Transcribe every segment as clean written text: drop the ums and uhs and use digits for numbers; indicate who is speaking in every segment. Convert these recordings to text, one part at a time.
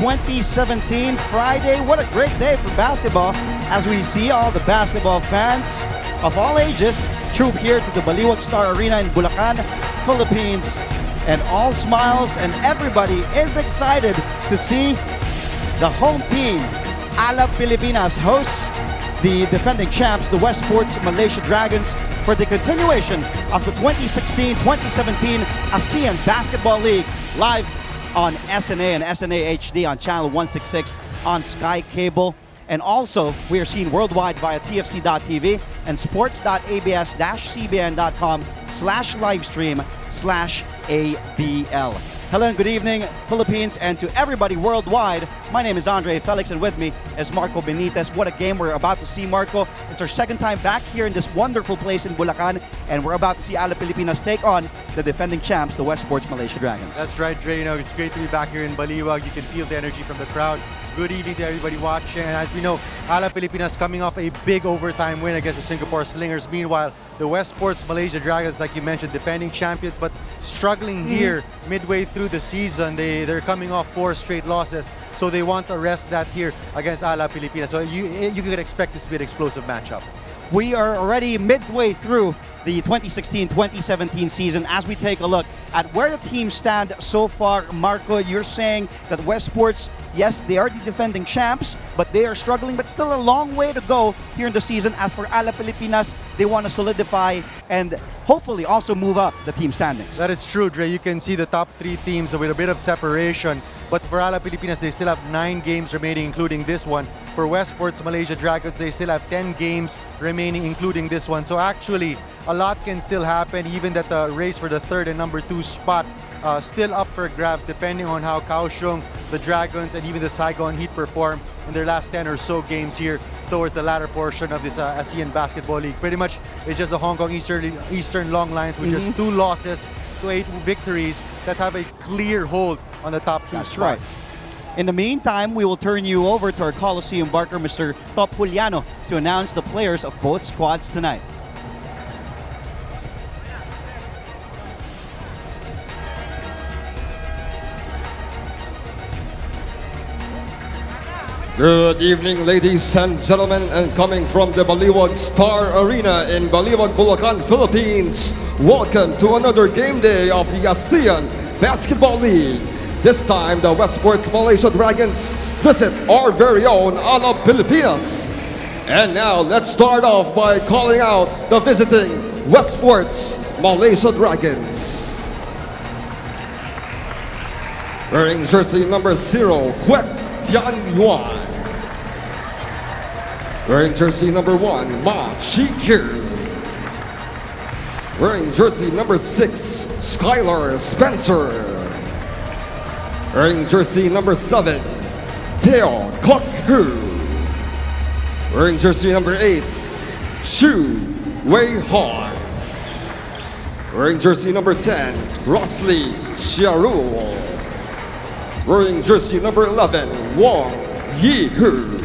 Speaker 1: 2017 Friday. What a great day for basketball as we see all the basketball fans of all ages troop here to the Baliwag Star Arena in Bulacan, Philippines. And all smiles and everybody is excited to see the home team, Alab Pilipinas, hosts the defending champs, the Westports Malaysia Dragons, for the continuation of the 2016-2017 Asean Basketball League, live on SNA and SNA HD on channel 166 on Sky Cable. And also, we are seen worldwide via tfc.tv and sports.abs-cbn.com/livestream/ABL. Hello and good evening, Philippines, and to everybody worldwide. My name is Andre Felix, and with me is Marco Benitez. What a game we're about to see, Marco. It's our second time back here in this wonderful place in Bulacan, and we're about to see Alab Pilipinas take on the defending champs, the Westports Malaysia Dragons.
Speaker 2: That's right, Dre. You know, it's great to be back here in Baliwag. You can feel the energy from the crowd. Good evening to everybody watching. And as we know, Alab Pilipinas coming off a big overtime win against the Singapore Slingers. Meanwhile, the Westports Malaysia Dragons, like you mentioned, defending champions, but struggling here midway through the season. They're coming off 4 straight losses, so they want to arrest that here against Alab Pilipinas. So you can expect this to be an explosive matchup.
Speaker 1: We are already midway through the 2016-2017 season as we take a look at where the teams stand so far. Marco, you're saying that Westports, yes, they are the defending champs, but they are struggling, but still a long way to go here in the season. As for Alab Pilipinas, they want to solidify and hopefully also move up the team standings.
Speaker 2: That is true, Dre. You can see the top 3 teams with a bit of separation. But for Alab Pilipinas, they still have 9 games remaining, including this one. For Westports Malaysia Dragons, they still have 10 games remaining, including this one. So actually, a lot can still happen, even that the race for the 3rd and number 2 spot still up for grabs, depending on how Kaohsiung, the Dragons, and even the Saigon Heat perform in their last 10 or so games here towards the latter portion of this ASEAN Basketball League. Pretty much, it's just the Hong Kong Eastern Long Lines with just 2 losses to 8 victories that have a clear hold on the top 2
Speaker 1: That's
Speaker 2: spots.
Speaker 1: right. In the meantime, we will turn you over to our Coliseum barker, Mr. Top Juliano, to announce the players of both squads tonight.
Speaker 3: Good evening, ladies and gentlemen, and coming from the Baliwag Star Arena in Baliwag, Bulacan, Philippines. Welcome to another game day of the ASEAN Basketball League. This time, the Westports Malaysia Dragons visit our very own Alab Pilipinas. And now, let's start off by calling out the visiting Westports Malaysia Dragons. Wearing jersey number 0, Kwek Tian Yuan. Wearing jersey number 1, Ma Chi-kyu. Wearing jersey number 6, Skylar Spencer. Wearing jersey number 7, Teo Kok-hu. Wearing jersey number 8, Shu Wei-han. Wearing jersey number 10, Rosley Xiarul. Wearing jersey number 11, Wong Yi-hu.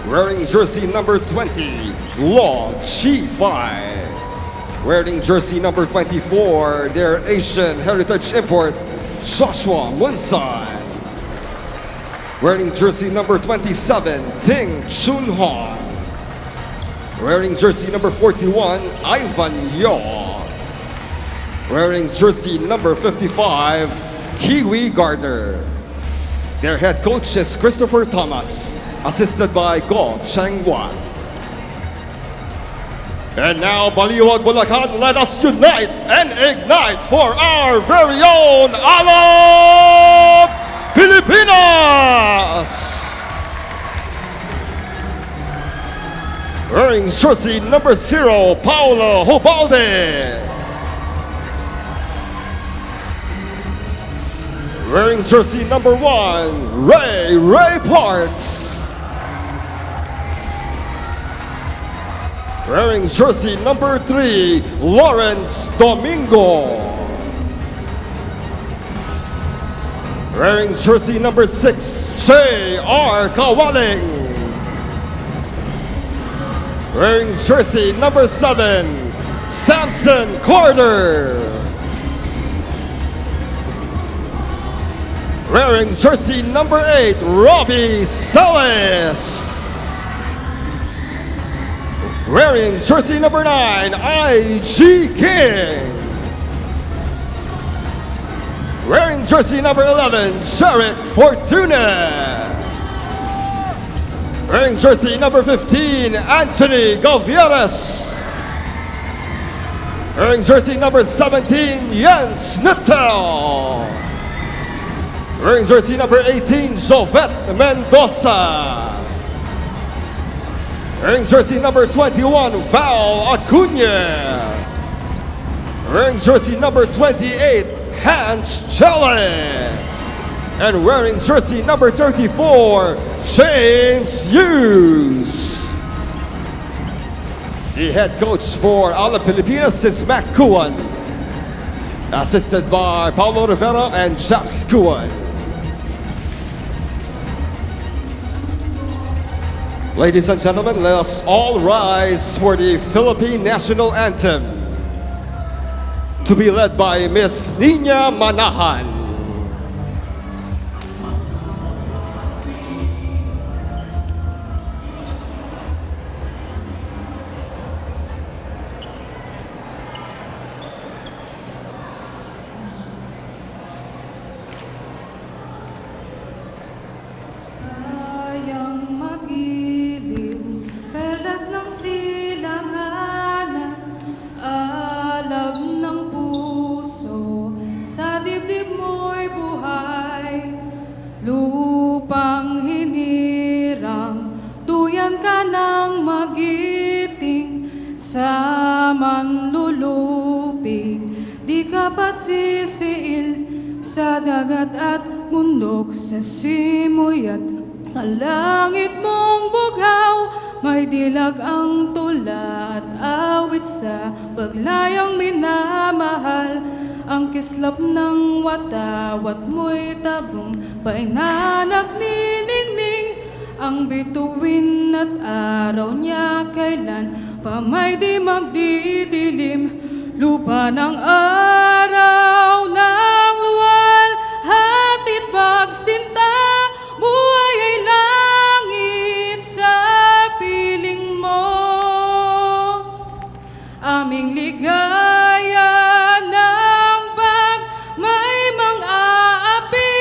Speaker 3: Wearing jersey number 20, Law Chi-fai. Wearing jersey number 24, their Asian heritage import, Joshua Munsan. Wearing jersey number 27, Ting Chun-han. Wearing jersey number 41, Ivan Yo. Wearing jersey number 55, Kiwi Gardner. Their head coach is Christopher Thomas, assisted by Go Cheng-wan. And now, Baliwag, Bulacan, let us unite and ignite for our very own Alab Pilipinas! Wearing jersey number 0, Paulo Hobalde. Wearing jersey number 1, Ray Parks. Wearing jersey number 3, Lawrence Domingo. Wearing jersey number 6, J.R. Kawaling. Wearing jersey number 7, Samson Carter. Wearing jersey number 8, Robbie Salas. Wearing jersey number 9, I.G. King. Wearing jersey number 11, Jarek Fortuna. Wearing jersey number 15, Anthony Gavieres. Wearing jersey number 17, Jens Nuttel. Wearing jersey number 18, Jovette Mendoza. Wearing jersey number 21, Val Acuna. Wearing jersey number 28, Hans Chelle. And wearing jersey number 34, James Hughes. The head coach for Alab Pilipinas is Mac Kuan, assisted by Paulo Rivera and Japs Kuan. Ladies and gentlemen, let us all rise for the Philippine National Anthem, to be led by Miss Nina Manahan.
Speaker 4: Lupang hinirang, tuyan ka ng magiting sa manlulupig. Di ka pasisiil sa dagat at bundok, sa simoy at sa langit mong bughaw. May dilag ang tula at awit sa paglayang minamahal. Ang kislap ng watawat mo'y tagumpay na nagniningning. Ang bituin at araw niya kailan pa may di magdidilim. Lupa ng araw ng luwal, hatid pagsinta, buhay ay langit sa piling mo. Aming ligaya ng pag may mang-aapi,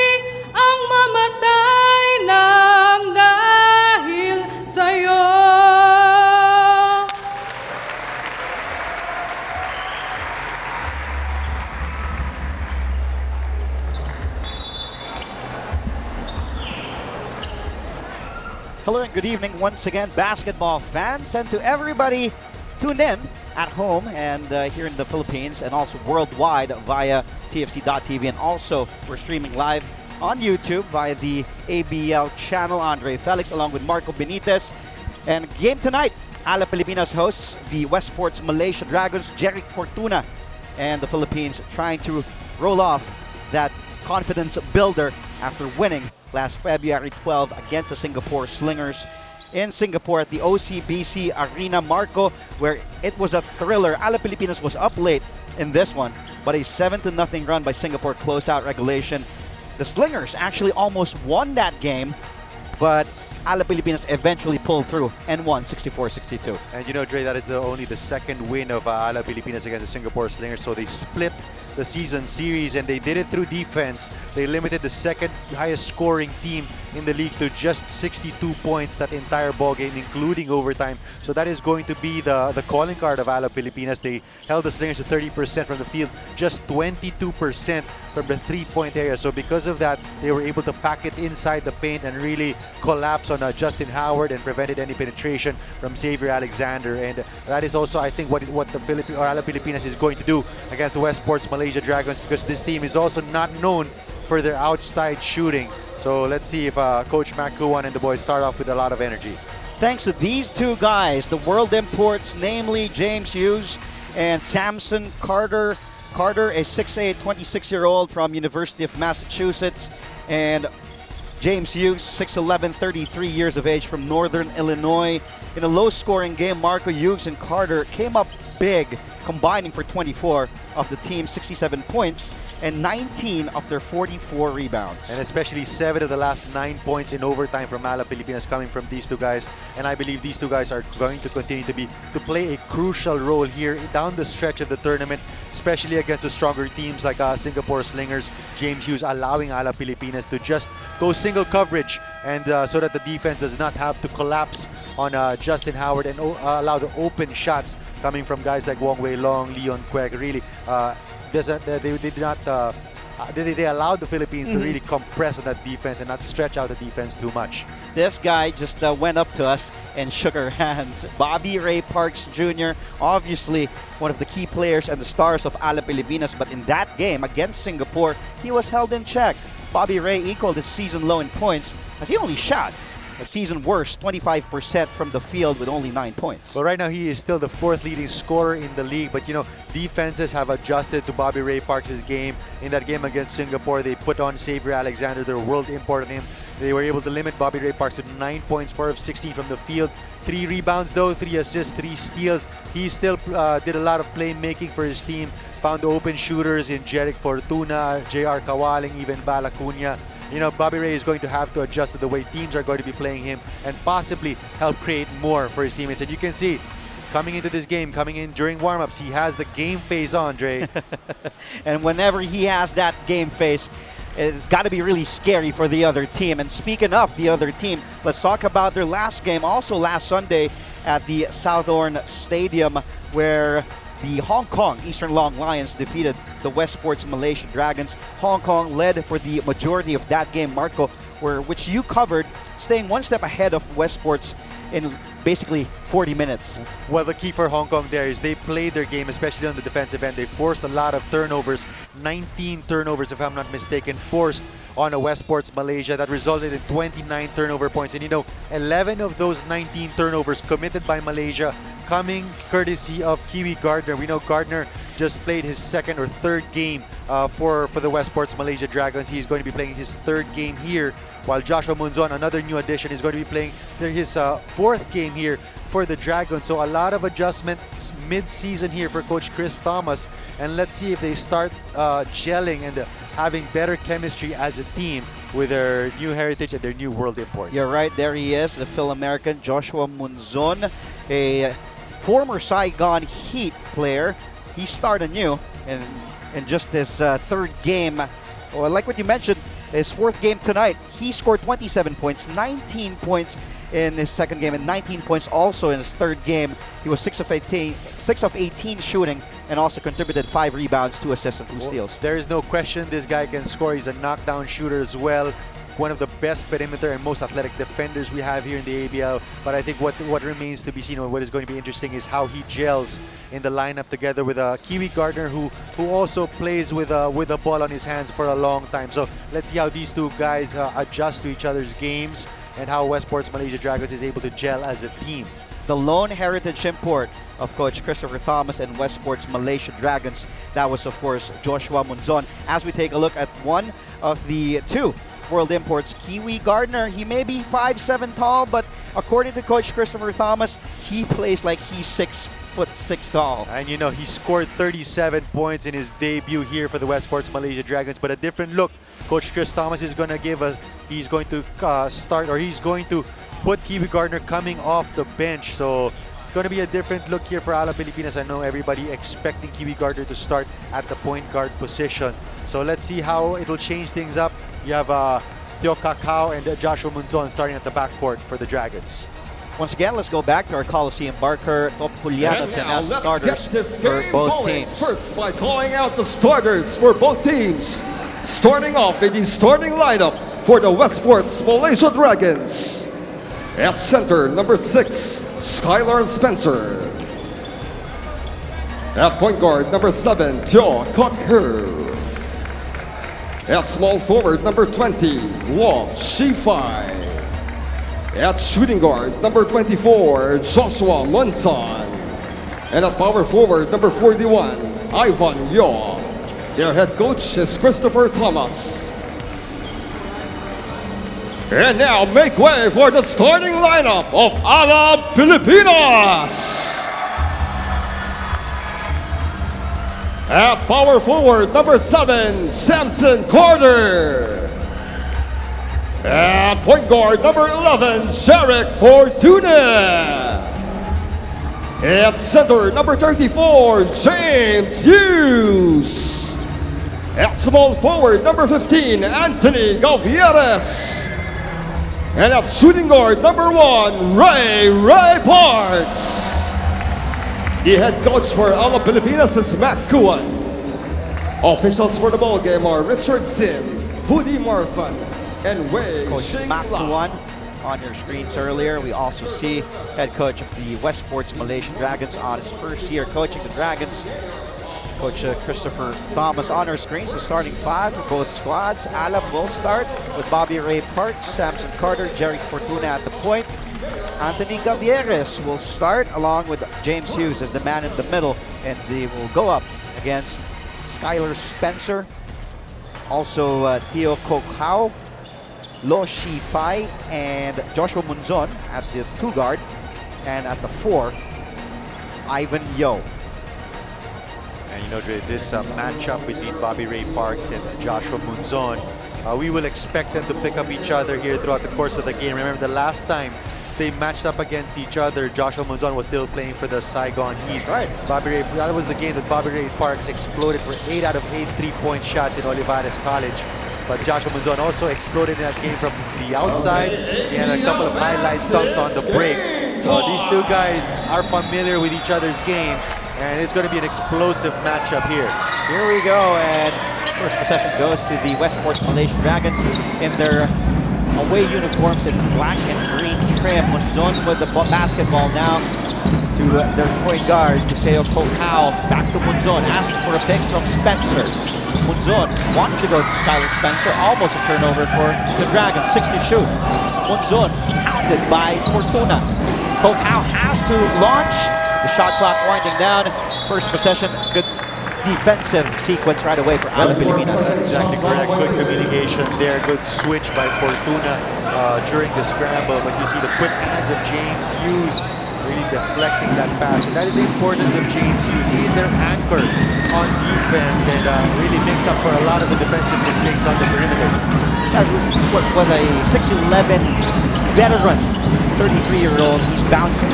Speaker 4: ang mamatay ng dahil sa'yo.
Speaker 1: Hello and good evening once again, basketball fans, and to everybody tuned in at home and here in the Philippines and also worldwide via TFC.tv, and also we're streaming live on YouTube via the ABL channel. Andre Felix along with Marco Benitez. And game tonight, Alab Pilipinas hosts the Westports Malaysia Dragons. Jarek Fortuna and the Philippines trying to roll off that confidence builder after winning last February 12 against the Singapore Slingers in Singapore at the OCBC Arena, Marco, where it was a thriller. Alab Pilipinas was up late in this one, but a 7-0 run by Singapore closed out regulation. The Slingers actually almost won that game, but Alab Pilipinas eventually pulled through and won 64-62.
Speaker 2: And you know, Dre, that is only the second win of Alab Pilipinas against the Singapore Slingers. So they split the season series, and they did it through defense. They limited the second highest scoring team in the league to just 62 points that entire ball game, including overtime. So that is going to be the calling card of Alab Pilipinas. They held the Slingers to 30% from the field, just 22% from the three-point area. So because of that, they were able to pack it inside the paint and really collapse on Justin Howard and prevented any penetration from Xavier Alexander. And that is also, I think, what the Alab Pilipinas is going to do against the Westports Malaysia Dragons, because this team is also not known for their outside shooting. So let's see if Coach Mac Kuan and the boys start off with a lot of energy.
Speaker 1: Thanks to these two guys, the world imports, namely James Hughes and Samson Carter. Carter, a 6'8", 26-year-old from University of Massachusetts, and James Hughes, 6'11", 33 years of age from Northern Illinois. In a low-scoring game, Marco, Hughes, and Carter came up big, combining for 24 of the team's 67 points. and 19 of their 44 rebounds.
Speaker 2: And especially 7 of the last 9 points in overtime from Alab Pilipinas coming from these two guys. And I believe these two guys are going to continue to play a crucial role here down the stretch of the tournament, especially against the stronger teams like Singapore Slingers. James Hughes allowing Alab Pilipinas to just go single coverage, and so that the defense does not have to collapse on Justin Howard and allow the open shots coming from guys like Wong Wei Long, Leon Quek. Really, they allowed the Philippines to really compress on that defense and not stretch out the defense too much.
Speaker 1: This guy just went up to us and shook our hands. Bobby Ray Parks Jr., obviously one of the key players and the stars of Alab Pilipinas, but in that game against Singapore, he was held in check. Bobby Ray equaled his season low in points as he only shot a season worst 25% from the field with only 9 points.
Speaker 2: Well, right now he is still the 4th leading scorer in the league, but you know, defenses have adjusted to Bobby Ray Parks' game. In that game against Singapore, they put on Xavier Alexander, their world import on him. They were able to limit Bobby Ray Parks to 9 points, 4 of 16 from the field, 3 rebounds though, 3 assists, 3 steals. He still did a lot of playmaking for his team, found open shooters in Jeric Fortuna, JR Kawaling, even Bala Cunha. You know, Bobby Ray is going to have to adjust to the way teams are going to be playing him and possibly help create more for his teammates. And you can see, coming into this game, coming in during warm-ups, he has the game face on, Dre.
Speaker 1: And whenever he has that game face, it's got to be really scary for the other team. And speaking of the other team, let's talk about their last game, also last Sunday at the Southorn Stadium, where the Hong Kong Eastern Long Lions defeated the Westports Malaysia Dragons. Hong Kong led for the majority of that game, Marco, which you covered, staying one step ahead of Westports in basically 40 minutes.
Speaker 2: Well, the key for Hong Kong there is they played their game, especially on the defensive end. They forced a lot of turnovers, 19 turnovers if I'm not mistaken, forced on a Westports Malaysia. That resulted in 29 turnover points. And you know, 11 of those 19 turnovers committed by Malaysia coming courtesy of Kiwi Gardner. We know Gardner just played his 2nd or 3rd game for the Westports Malaysia Dragons. He's going to be playing his 3rd game here, while Joshua Munzon, another new addition, is going to be playing his 4th game here for the Dragons. So a lot of adjustments mid-season here for Coach Chris Thomas, and let's see if they start gelling and having better chemistry as a team with their new heritage and their new world import.
Speaker 1: You're right, there he is, the Phil-American Joshua Munzon, a former Saigon Heat player. He started new in just his 3rd game. Well, like what you mentioned, his 4th game tonight, he scored 27 points, 19 points in his 2nd game, and 19 points also in his 3rd game. He was 6 of 18 shooting, and also contributed 5 rebounds, 2 assists, and 2 steals.
Speaker 2: There is no question this guy can score. He's a knockdown shooter as well. One of the best perimeter and most athletic defenders we have here in the ABL. But I think what remains to be seen and what is going to be interesting is how he gels in the lineup together with Kiwi Gardner, who also plays with a ball on his hands for a long time. So let's see how these two guys adjust to each other's games and how Westports Malaysia Dragons is able to gel as a team.
Speaker 1: The lone heritage import of Coach Christopher Thomas and Westports Malaysia Dragons, that was of course Joshua Munzon. As we take a look at one of the 2 world imports, Kiwi Gardner, he may be 5'7" tall, but according to Coach Christopher Thomas, he plays like he's 6'6" tall.
Speaker 2: And you know, he scored 37 points in his debut here for the Westports Malaysia Dragons, but a different look Coach Chris Thomas is going to give us. He's going to he's going to put Kiwi Gardner coming off the bench. So it's going to be a different look here for Alab Pilipinas. I know everybody expecting Kiwi Gardner to start at the point guard position. So let's see how it'll change things up. You have Teo Kakao and Joshua Munzon starting at the backcourt for the Dragons.
Speaker 1: Once again, let's go back to our Coliseum Barker, Top Juliano,
Speaker 3: And now
Speaker 1: as
Speaker 3: let's
Speaker 1: starters
Speaker 3: get this
Speaker 1: for
Speaker 3: game
Speaker 1: both
Speaker 3: going.
Speaker 1: teams.
Speaker 3: First, by calling out the starters for both teams. Starting off in the starting lineup for the Westports Malaysia Dragons. At center, number 6, Skylar Spencer. At point guard, number 7, Teo Kakao. At small forward, number 20, Wong Shifai. At shooting guard, number 24, Joshua Munzon. And at power forward, number 41, Ivan Yo. Their head coach is Christopher Thomas. And now make way for the starting lineup of Alab Pilipinas. At power forward, number 7, Samson Carter. At point guard, number 11, Sherrick Fortuna. At center, number 34, James Hughes. At small forward, number 15, Anthony Gavieres. And at shooting guard, number 1, Ray Parks. The head coach for Alab Pilipinas is Mac Kuan. Officials for the ball game are Richard Sim, Budi Marfan, and Wei
Speaker 1: Coach
Speaker 3: Shing
Speaker 1: Mac
Speaker 3: La.
Speaker 1: Tuan on your screens earlier. We also see head coach of the Westports Malaysia Dragons on his first year coaching the Dragons. Coach Christopher Thomas on our screens. The starting 5 for both squads. Alab will start with Bobby Ray Parks, Samson Carter, Jerry Fortuna at the point. Anthony Gavieres will start along with James Hughes as the man in the middle, and they will go up against Skylar Spencer. Also Theo Kokhao, Lo Shi Fai, and Joshua Munzon at the 2 guard, and at the 4, Ivan Yo.
Speaker 2: And you know, Dre, this matchup between Bobby Ray Parks and Joshua Munzon, we will expect them to pick up each other here throughout the course of the game. Remember, the last time they matched up against each other, Joshua Munzon was still playing for the Saigon Heat.
Speaker 1: Right.
Speaker 2: That was the game that Bobby Ray Parks exploded for 8 out of 8 3-point shots in Olivares College. But Joshua Munzon also exploded in that game from the outside. He had a couple of highlight dunks on the break. So these two guys are familiar with each other's game, and it's going to be an explosive matchup here.
Speaker 1: Here we go, and first possession goes to the Westports Malaysia Dragons in their away uniforms. It's black and green trim. Munzon with the basketball now to their point guard, Theo Kokhao. Back to Munzon, asking for a pick from Spencer. Munzon wanted to go to Skylar Spencer, almost a turnover for the Dragons, 6 to shoot. Munzon hounded by Fortuna. Kokhao has to launch. The shot clock winding down. First possession, good defensive sequence right away for Alab Pilipinas.
Speaker 2: That's exactly correct. Good communication there. Good switch by Fortuna during the scramble. But you see the quick hands of James Hughes really deflecting that pass. And that is the importance of James Hughes. He is their anchor on defense and really makes up for a lot of the defensive mistakes on the perimeter.
Speaker 1: With a 6'11" veteran, 33-year-old, he's bouncing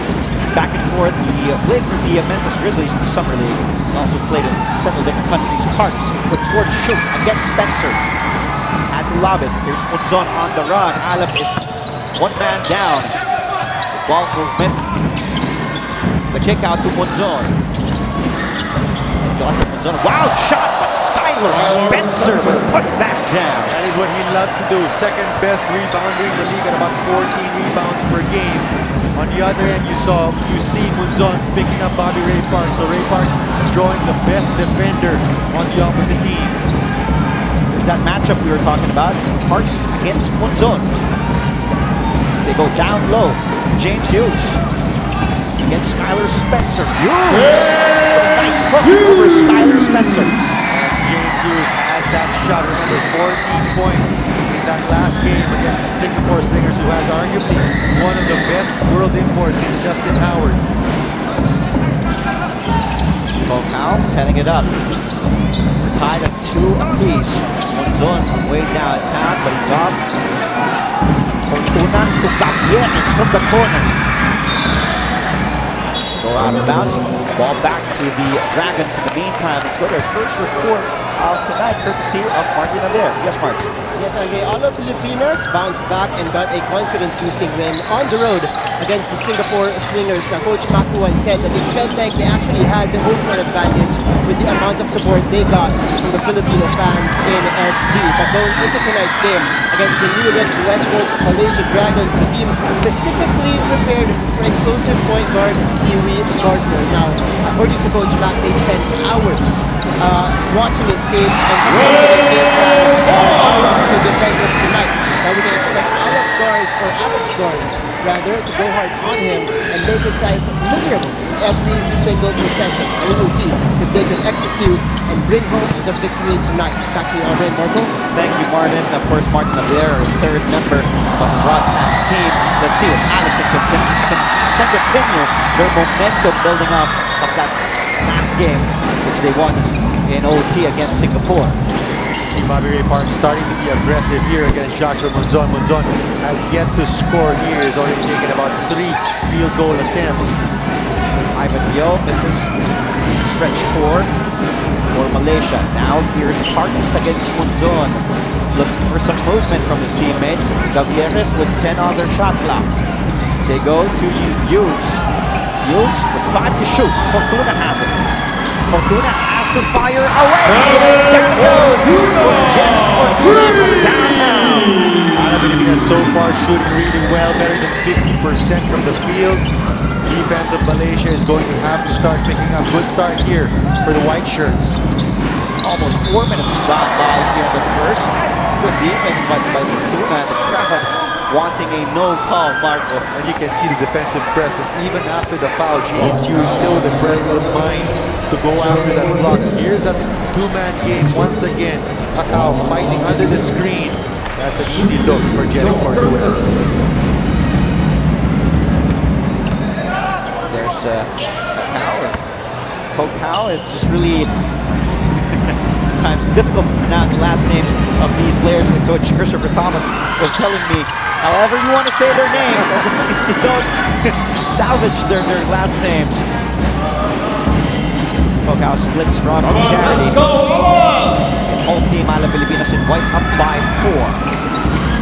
Speaker 1: back and forth. He played for the Memphis Grizzlies in the Summer League. He also played in several different countries. Parks with 4 to shoot against Spencer. Had to lob it. Here's Munzon on the run. Alab is 1 man down. The ball movement. The kick out to Munzon. And Joshua Munzon. Wild shot, but Skylar Spencer with a putback jam.
Speaker 2: That is what he loves to do. Second best rebounder in the league at about 14 rebounds per game. On the other end, you see Munzon picking up Bobby Ray Parks. So Ray Parks drawing the best defender on the opposite team.
Speaker 1: There's that matchup we were talking about. Parks against Munzon. They go down low. James Hughes against Skylar Spencer. Hughes! Nice hook over Skylar Spencer.
Speaker 2: James Hughes has that shot. Remember, 14 points in that last game against the Singapore Slingers, who has arguably one of the best world imports in Justin Howard.
Speaker 1: Kokhao setting it up. Tied at 2 apiece. Munzon way downtown, but he's off. Fortuna to Gavieres from the corner. Go out of bounds. Ball back to the Dragons in the meantime. Let's go to our first report of tonight, courtesy of Martin Adair. Yes, Mark.
Speaker 5: Yes, Andre, Alab Pilipinas bounced back and got a confidence-boosting win on the road against the Singapore Slingers. Now, Coach Makuan said that it felt like they actually had the home court advantage with the amount of support they got from the Filipino fans in SG. But going into tonight's game against the newly Westports Malaysia Dragons, the team specifically prepared for explosive point guard Kiwi Gardner. Now, according to Coach Mac, they spent hours watching his tapes and developing a game plan to defend him tonight. Now we can expect Alab's guards rather to go hard on him and make his life miserable every single possession. And we will see if they can execute and bring home the victory tonight. Back to you, Andre and Marco.
Speaker 1: Thank you, Martin. Of course, Martin Adair, our 3rd member of the broadcast team. Let's see if Alab can continue their momentum building off of that last game, which they won in OT against Singapore.
Speaker 2: See Bobby Ray Park starting to be aggressive here against Joshua Monzon. Monzon has yet to score here. He's already taken about 3 field goal attempts.
Speaker 1: Ivan Yo misses stretch 4 for Malaysia. Now here's Parkes against Monzon. Looking for some movement from his teammates. Gavieres with 10 on their shot clock. They go to Hughes. Hughes with 5 to shoot. Fortuna has it. Fortuna has to fire away. There goes Jen Fortuna from downtown.
Speaker 2: Alab Pilipinas so far shooting really well, better than 50% from the field. Defense of Malaysia is going to have to start picking up. Good start here for the white shirts.
Speaker 1: Almost 4 minutes gone by here in the first. Good defense by Fortuna and the crowd wanting a no call, Marco.
Speaker 2: And you can see the defensive presence. Even after the foul, James Hughes still with the presence of mind to go after that block. Here's that 2-man game once again. Akao fighting under the screen. That's an easy look for Jenny Fortuna.
Speaker 1: There's Akao. It's just really times difficult to pronounce the last names of these players. And Coach Christopher Thomas was telling me, however you want to say their names, as long as you don't salvage their last names. Kokao splits from Charity. Home team Alab Pilipinas in white up by 4.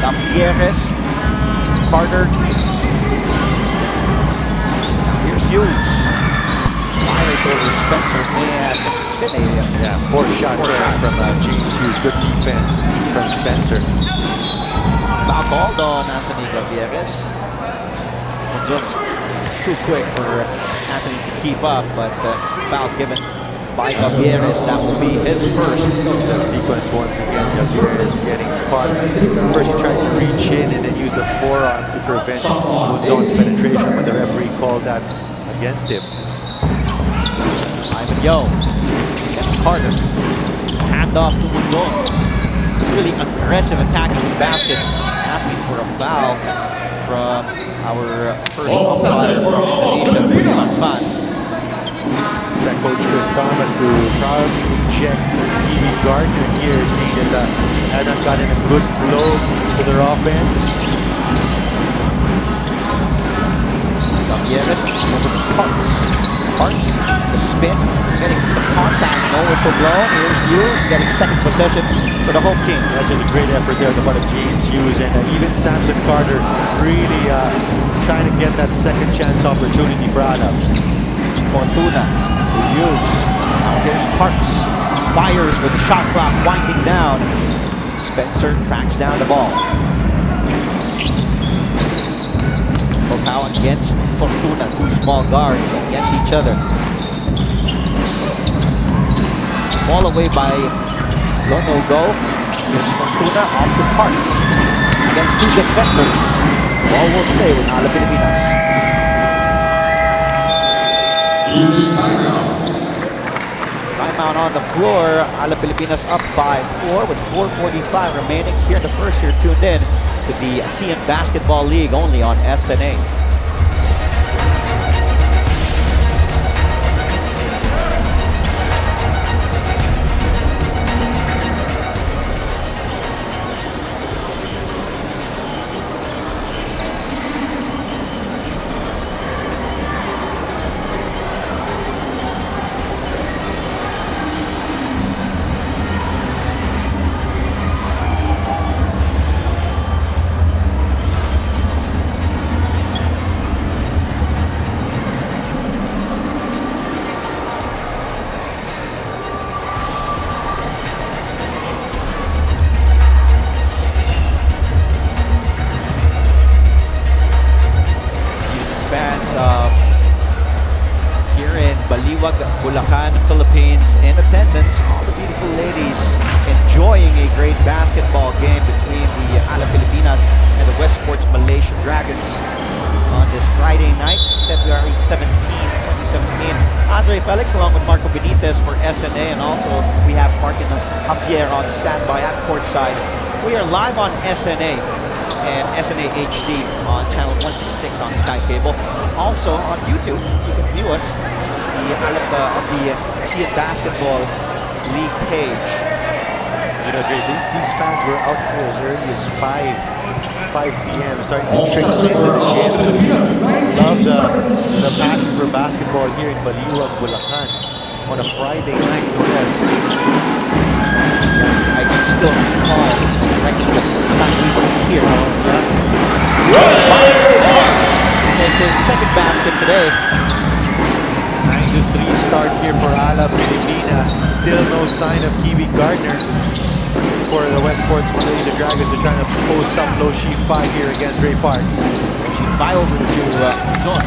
Speaker 1: Gavieres, Carter. Here's Hughes. Fires over Spencer and
Speaker 2: Fourth shot from James Hughes. Good defense from Spencer.
Speaker 1: Foul called on Anthony Gavieres. Monzon is too quick for Anthony to keep up, but foul given by Gavieres. That will be his first.
Speaker 2: That sequence once again, Gavieres getting caught. First he tried to reach in and then use the forearm to prevent Monzon's penetration, but the referee called that against him.
Speaker 1: Ivan Yo against Carter. Hand off to Monzon. Really aggressive attacking the basket, asking for a foul from our first umpire from Indonesia, Bulacan.
Speaker 2: Expect Coach Chris Thomas to probably reject Kiwi Gardner here, seeing that hadn't gotten a good flow to their offense.
Speaker 1: Gavieres over to Parkes. Parkes, the spin, getting some contact, no whistle blown. Here's Hughes getting second possession for the home team.
Speaker 2: That's just a great effort there on the part of James Hughes, and even Samson Carter really trying to get that second chance opportunity for Alab.
Speaker 1: Fortuna, Hughes. Now here's Parkes. Fires with the shot clock winding down. Spencer tracks down the ball. Kokao against Fortuna, 2 small guards against each other. Ball away by Lono Go. Here's Fortuna off to Parkes against 2 defenders. Ball will stay with Alab Pilipinas. Timeout on the floor. Alab Pilipinas up by 4 with 4:45 remaining here in the first. You're tuned in to the Asean Basketball League only on SNA. Here in Baliwag, Bulacan, Philippines, in attendance, all the beautiful ladies enjoying a great basketball game between the Alab Pilipinas and the Westports Malaysia Dragons on this Friday night, February 17, 2017. Andre Felix along with Marco Benitez for SNA, and also we have Martin Javier on standby at courtside. We are live on SNA and SNA HD on channel 166 on Sky Cable. Also on YouTube, you can view us the Asean Basketball League page.
Speaker 2: You know, these fans were out here as early as 5 p.m. starting to trickle into the gym. So we just love the passion for basketball here in Baliwag, Bulacan on a Friday night, no less.
Speaker 1: I can still recall the first time we were here. It's his second basket today.
Speaker 2: 9-3 start here for Alab Pilipinas. Still no sign of Kiwi Gardner for the Westports Malaysia Dragons. They're trying to post up low sheet 5 here against Ray Parks.
Speaker 1: 5 over to John.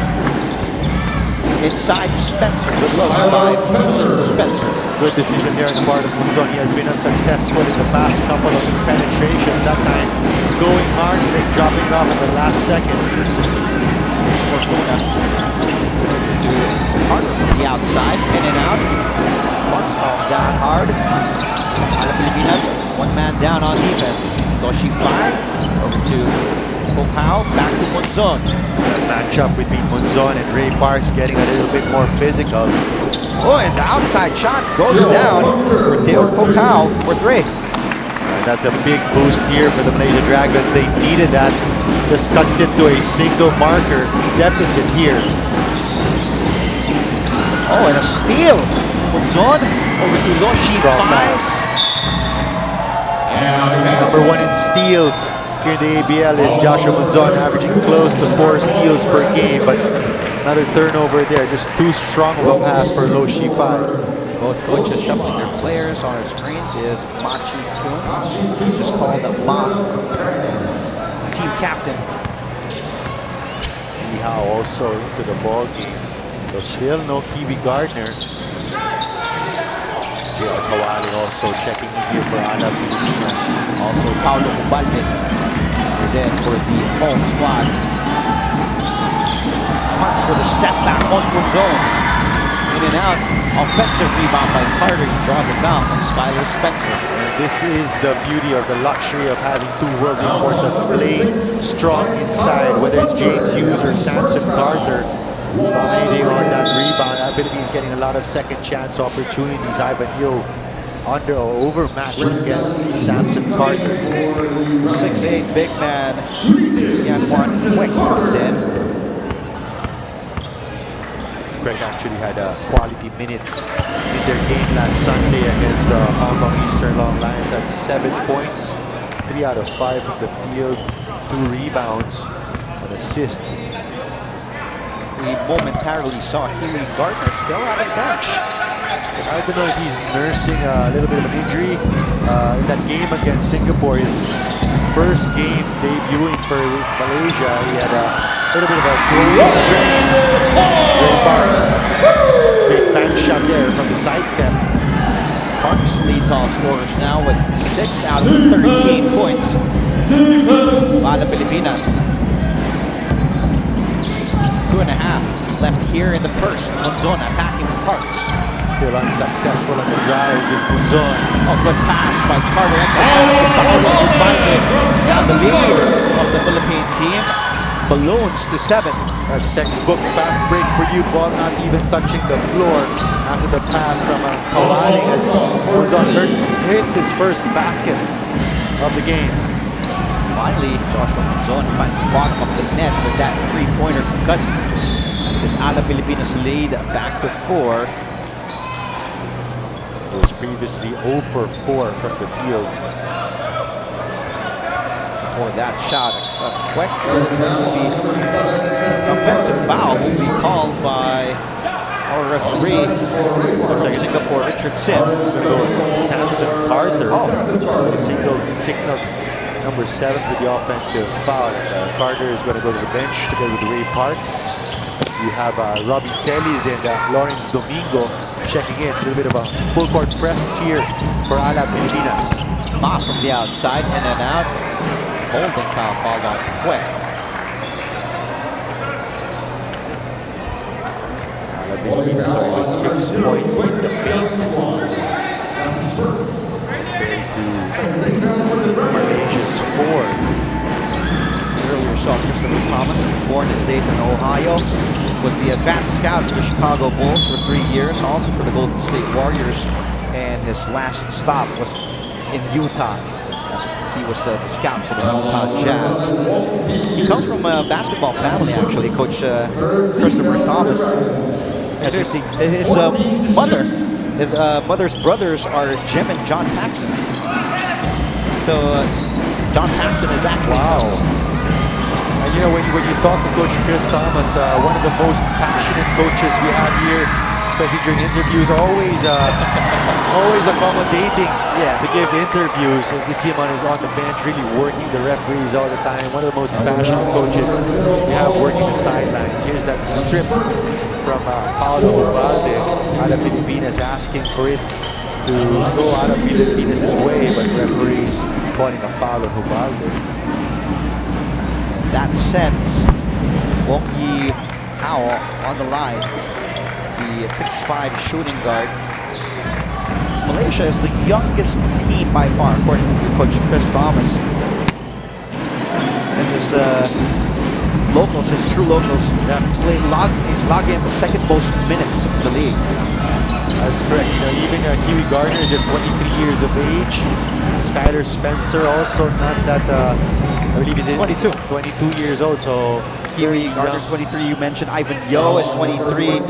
Speaker 1: Inside Spencer. Good look by Spencer.
Speaker 2: Good decision there on the part of Munzon. He has been unsuccessful in the past couple of penetrations. That time going hard and then dropping it off in the last second.
Speaker 1: Fortuna to Carter from the outside, in and out. Parks falls down hard. Alab Pilipinas, one man down on defense. Loshi 5 over to Popao, back to Munzon.
Speaker 2: That matchup between Munzon and Ray Parks getting a little bit more physical.
Speaker 1: Oh, and the outside shot goes down for Dale Popao for 3.
Speaker 2: That's a big boost here for the Malaysia Dragons. They needed that. Just cuts it to a single marker deficit here.
Speaker 1: Oh, and a steal. Munzon over to Loshi 5.
Speaker 2: Pass. Number 1 in steals here in the ABL is Joshua Munzon, averaging close to 4 steals per game, but another turnover there. Just too strong of a pass for Loshi 5.
Speaker 1: Both coaches shuffling their players on our screens is Machi Kun. He's just called a Ma, team captain.
Speaker 2: Ihao also into the ball game. So still no Kiwi Gardner. JR Kawali also checking in here for Alab Pilipinas.
Speaker 1: Also Paulo Ubalde is in for the home squad. Parks with a step back on Munzon. In and out, offensive rebound by Carter. He draws it down from Skylar Spencer.
Speaker 2: And this is the beauty of the luxury of having 2 world imports that play strong inside, whether it's James Hughes or Samson Carter. Dominating on that rebound. That Philippines getting a lot of second chance opportunities. Ivan Yo overmatched against Samson Carter.
Speaker 1: 6'8" big man. Yanquan Quick comes in.
Speaker 2: Greg actually had quality minutes in their game last Sunday against the Hong Kong Eastern Long Lions at 7 points, 3 out of 5 from the field, 2 rebounds, an assist.
Speaker 1: We momentarily saw Kiwi Gardner still on the bench.
Speaker 2: I don't know if he's nursing a little bit of an injury. In that game against Singapore, his first game debuting for Malaysia, he had a little bit of a groin strain. Ray Parks, big bank shot there from the sidestep.
Speaker 1: Parks leads all scorers now with 6 out of 13 points. Alab Pilipinas. 2.5 left here in the first. Munzon attacking Parks.
Speaker 2: Still unsuccessful on the drive is Munzon.
Speaker 1: Oh, good pass by Carter. Now the lead of the Philippine team balloons to 7.
Speaker 2: That's textbook fast break for you. Ball not even touching the floor after the pass from Kawali as Munzon hits his first basket of the game.
Speaker 1: Finally, Joshua Munzon finds the bottom of the net with that 3-pointer cut. This Alab Pilipinas lead back to 4.
Speaker 2: It was previously 0 for 4 from the field.
Speaker 1: For that shot, quick offensive foul will be called by our referee. Looks like Singapore Richard Sim.
Speaker 2: Samson Carter. Signal number 7 for the offensive foul. Carter is going to go to the bench together with Ray Parks. You have Robbie Celis and Lawrence Domingo checking in. A little bit of a full court press here for Alab Pilipinas.
Speaker 1: Ma from the outside, in and out. Holding foul called on Quick.
Speaker 2: Alab Pilipinas are with 6 points in the paint. Compared to Malaysia's 4.
Speaker 1: Earlier himself, Christopher Thomas, born in Dayton, Ohio, was the advanced scout for the Chicago Bulls for 3 years, also for the Golden State Warriors, and his last stop was in Utah. As he was the scout for the Utah Jazz. He comes from a basketball family, actually, Coach Christopher Thomas. As you see, his mother's brothers are Jim and John Paxson. So John Paxson is actually
Speaker 2: And you know, when you talk to Coach Chris Thomas, one of the most passionate coaches we have here, especially during interviews, always accommodating to give interviews. You see him on the bench, really working the referees all the time. One of the most passionate coaches we have working the sidelines. Here's that strip from Paolo Ubalde, Alab Pilipinas, asking for it to go Alab Pilipinas' way, but referees calling a foul on Ubalde.
Speaker 1: That sends Wong Yi Hao on the line, the 6'5" shooting guard. Malaysia is the youngest team by far, according to Coach Chris Thomas. And his locals, his true locals, log in the second most minutes of the league.
Speaker 2: That's correct. You know, even Kiwi Gardner is just 23 years of age. Skylar Spencer also not that, I believe he's 22 years old, so
Speaker 1: Kiwi Gardner's 23, you mentioned. Ivan Yo is 23.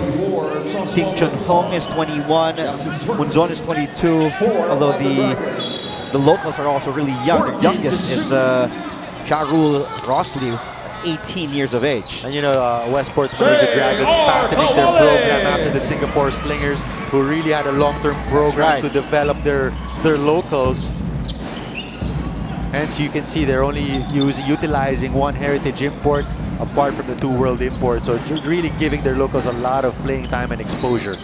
Speaker 1: Ting Chun Hong is 21. Munzon is 22. Although the locals are also really young. The youngest is Charul Rosli, 18 years of age.
Speaker 2: And you know, Westports Malaysia Dragons patenting their program after the Singapore Slingers, who really had a long-term program to develop their locals. Hence, you can see they're only utilizing one heritage import apart from the 2 world imports. So really giving their locals a lot of playing time and exposure.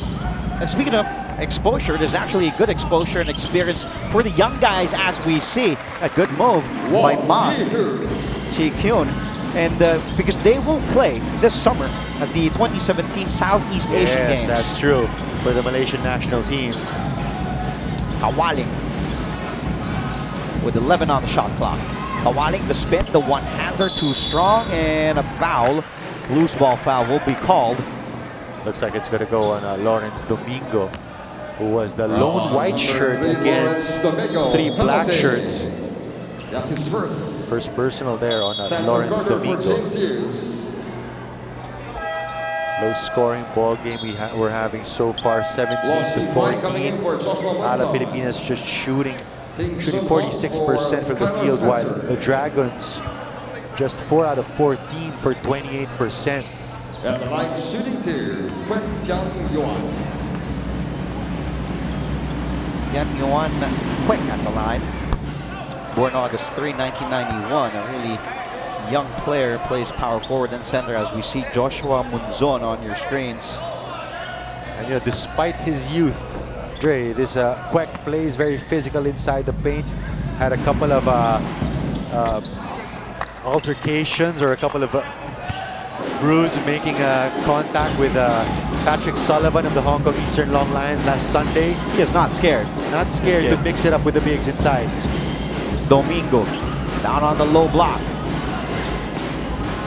Speaker 1: And speaking of exposure, there's actually a good exposure and experience for the young guys, as we see. A good move by Ma Chi-kyun. And because they will play this summer at the 2017 Southeast Asian Games.
Speaker 2: Yes, that's true, for the Malaysian national team.
Speaker 1: Kawaling with 11 on the shot clock. Kawaling, the spin, the one-hander, too strong, and a foul. Loose ball foul will be called.
Speaker 2: Looks like it's going to go on Lawrence Domingo, who was the lone white shirt against 3 black shirts.
Speaker 3: That's his
Speaker 2: First personal there on Lawrence Domingo. Low scoring ball game we're having so far, 17-14. Alab Pilipinas just shooting 46% from the field, while the Dragons just 4 out of 14 for 28%.
Speaker 3: And the line shooting to Kwek Tiang Yuan.
Speaker 1: Yan Yuan Kwek at the line. Born August 3, 1991. A really young player, plays power forward and center, as we see Joshua Munzon on your screens.
Speaker 2: And you know, despite his youth, Dre, this Kwek plays very physical inside the paint. Had a couple of altercations, or a couple of Bruce making contact with Patrick Sullivan of the Hong Kong Eastern Long Lions last Sunday.
Speaker 1: He is not scared.
Speaker 2: Not scared to mix it up with the bigs inside.
Speaker 1: Domingo down on the low block.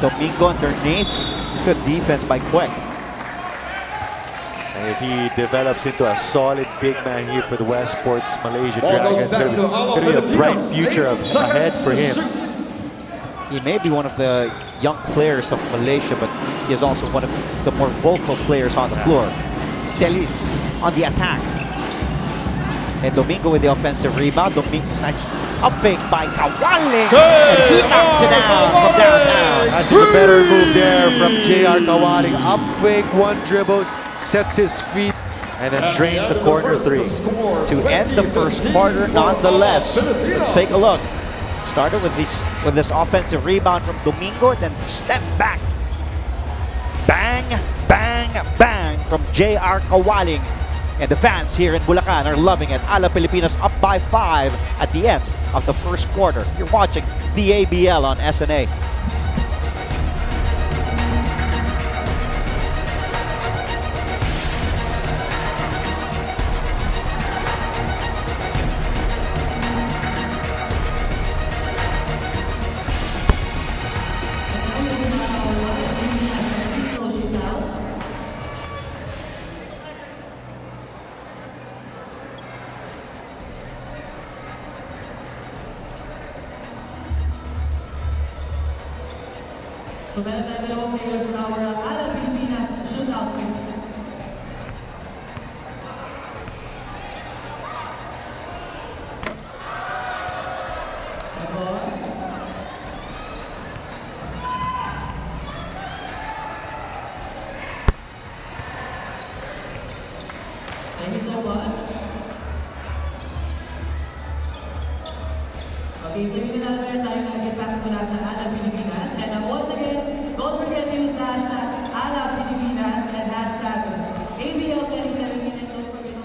Speaker 1: Domingo underneath. Good defense by Kwek.
Speaker 2: And if he develops into a solid big man here for the Westports Malaysia Dragons, it's going to be a bright future ahead for him.
Speaker 1: He may be one of the young players of Malaysia, but he is also one of the more vocal players on the floor. Celis on the attack. And Domingo with the offensive rebound. Domingo, nice up fake by Kawaling. And he knocks it down from downtown.
Speaker 2: That's just a better move there from J.R. Kawaling. Up fake, one dribble, sets his feet, and then drains the corner 3.
Speaker 1: To end the first quarter nonetheless. Let's take a look. Started with this offensive rebound from Domingo, then step back. Bang, bang, bang from J.R. Kawaling. And the fans here in Bulacan are loving it. Alab Pilipinas up by 5 at the end of the first quarter. You're watching the ABL on SNA.
Speaker 6: So meron tayo dalawang players from our Alab Pilipinas shootout team. Thank you so much. Okay, so yun na lang tayo nag-get-pass mula sa Alab Pilipinas. And once again, don't forget to use the hashtag Alab Pilipinas and hashtag ABL 2017. And don't forget to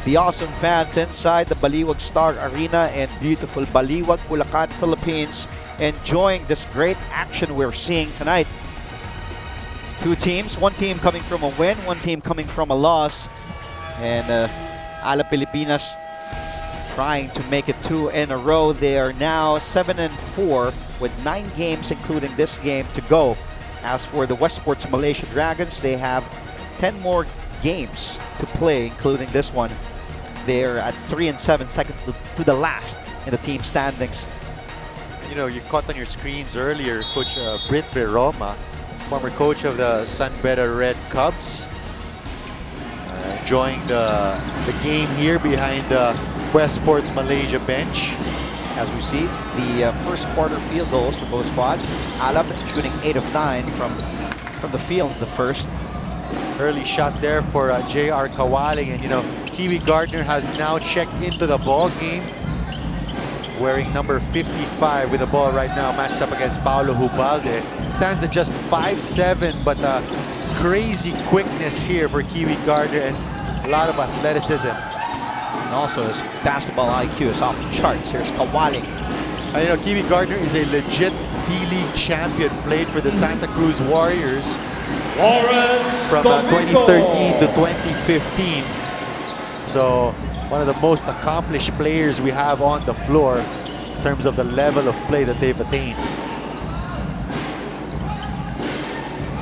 Speaker 1: The awesome fans inside the Baliwag Star Arena in beautiful Baliwag, Bulacan, Philippines, enjoying this great action we're seeing tonight. Two teams, one team coming from a win, one team coming from a loss. And Alab Pilipinas trying to make it 2 in a row. They are now 7-4 with 9 games, including this game, to go. As for the Westports Malaysia Dragons, they have 10 more games to play, including this one. They're at 3-7, second to the last in the team standings.
Speaker 2: You know, you caught on your screens earlier, Coach Brit Roma, former coach of the Sunbeta Red Cubs, enjoying the game here behind the Westports Malaysia bench.
Speaker 1: As we see, the first quarter field goals for both squads. Alab shooting 8 of 9 from the field, the first.
Speaker 2: Early shot there for J.R. Kawaling, and you know, Kiwi Gardner has now checked into the ball game, wearing number 55 with the ball right now, matched up against Paulo Hubalde. Stands at just 5'7", but crazy quickness here for Kiwi Gardner and a lot of athleticism.
Speaker 1: And also his basketball IQ is off the charts. Here's Kawaling.
Speaker 2: You know, Kiwi Gardner is a legit D-League champion, played for the Santa Cruz Warriors from 2013 to 2015. So one of the most accomplished players we have on the floor in terms of the level of play that they've attained.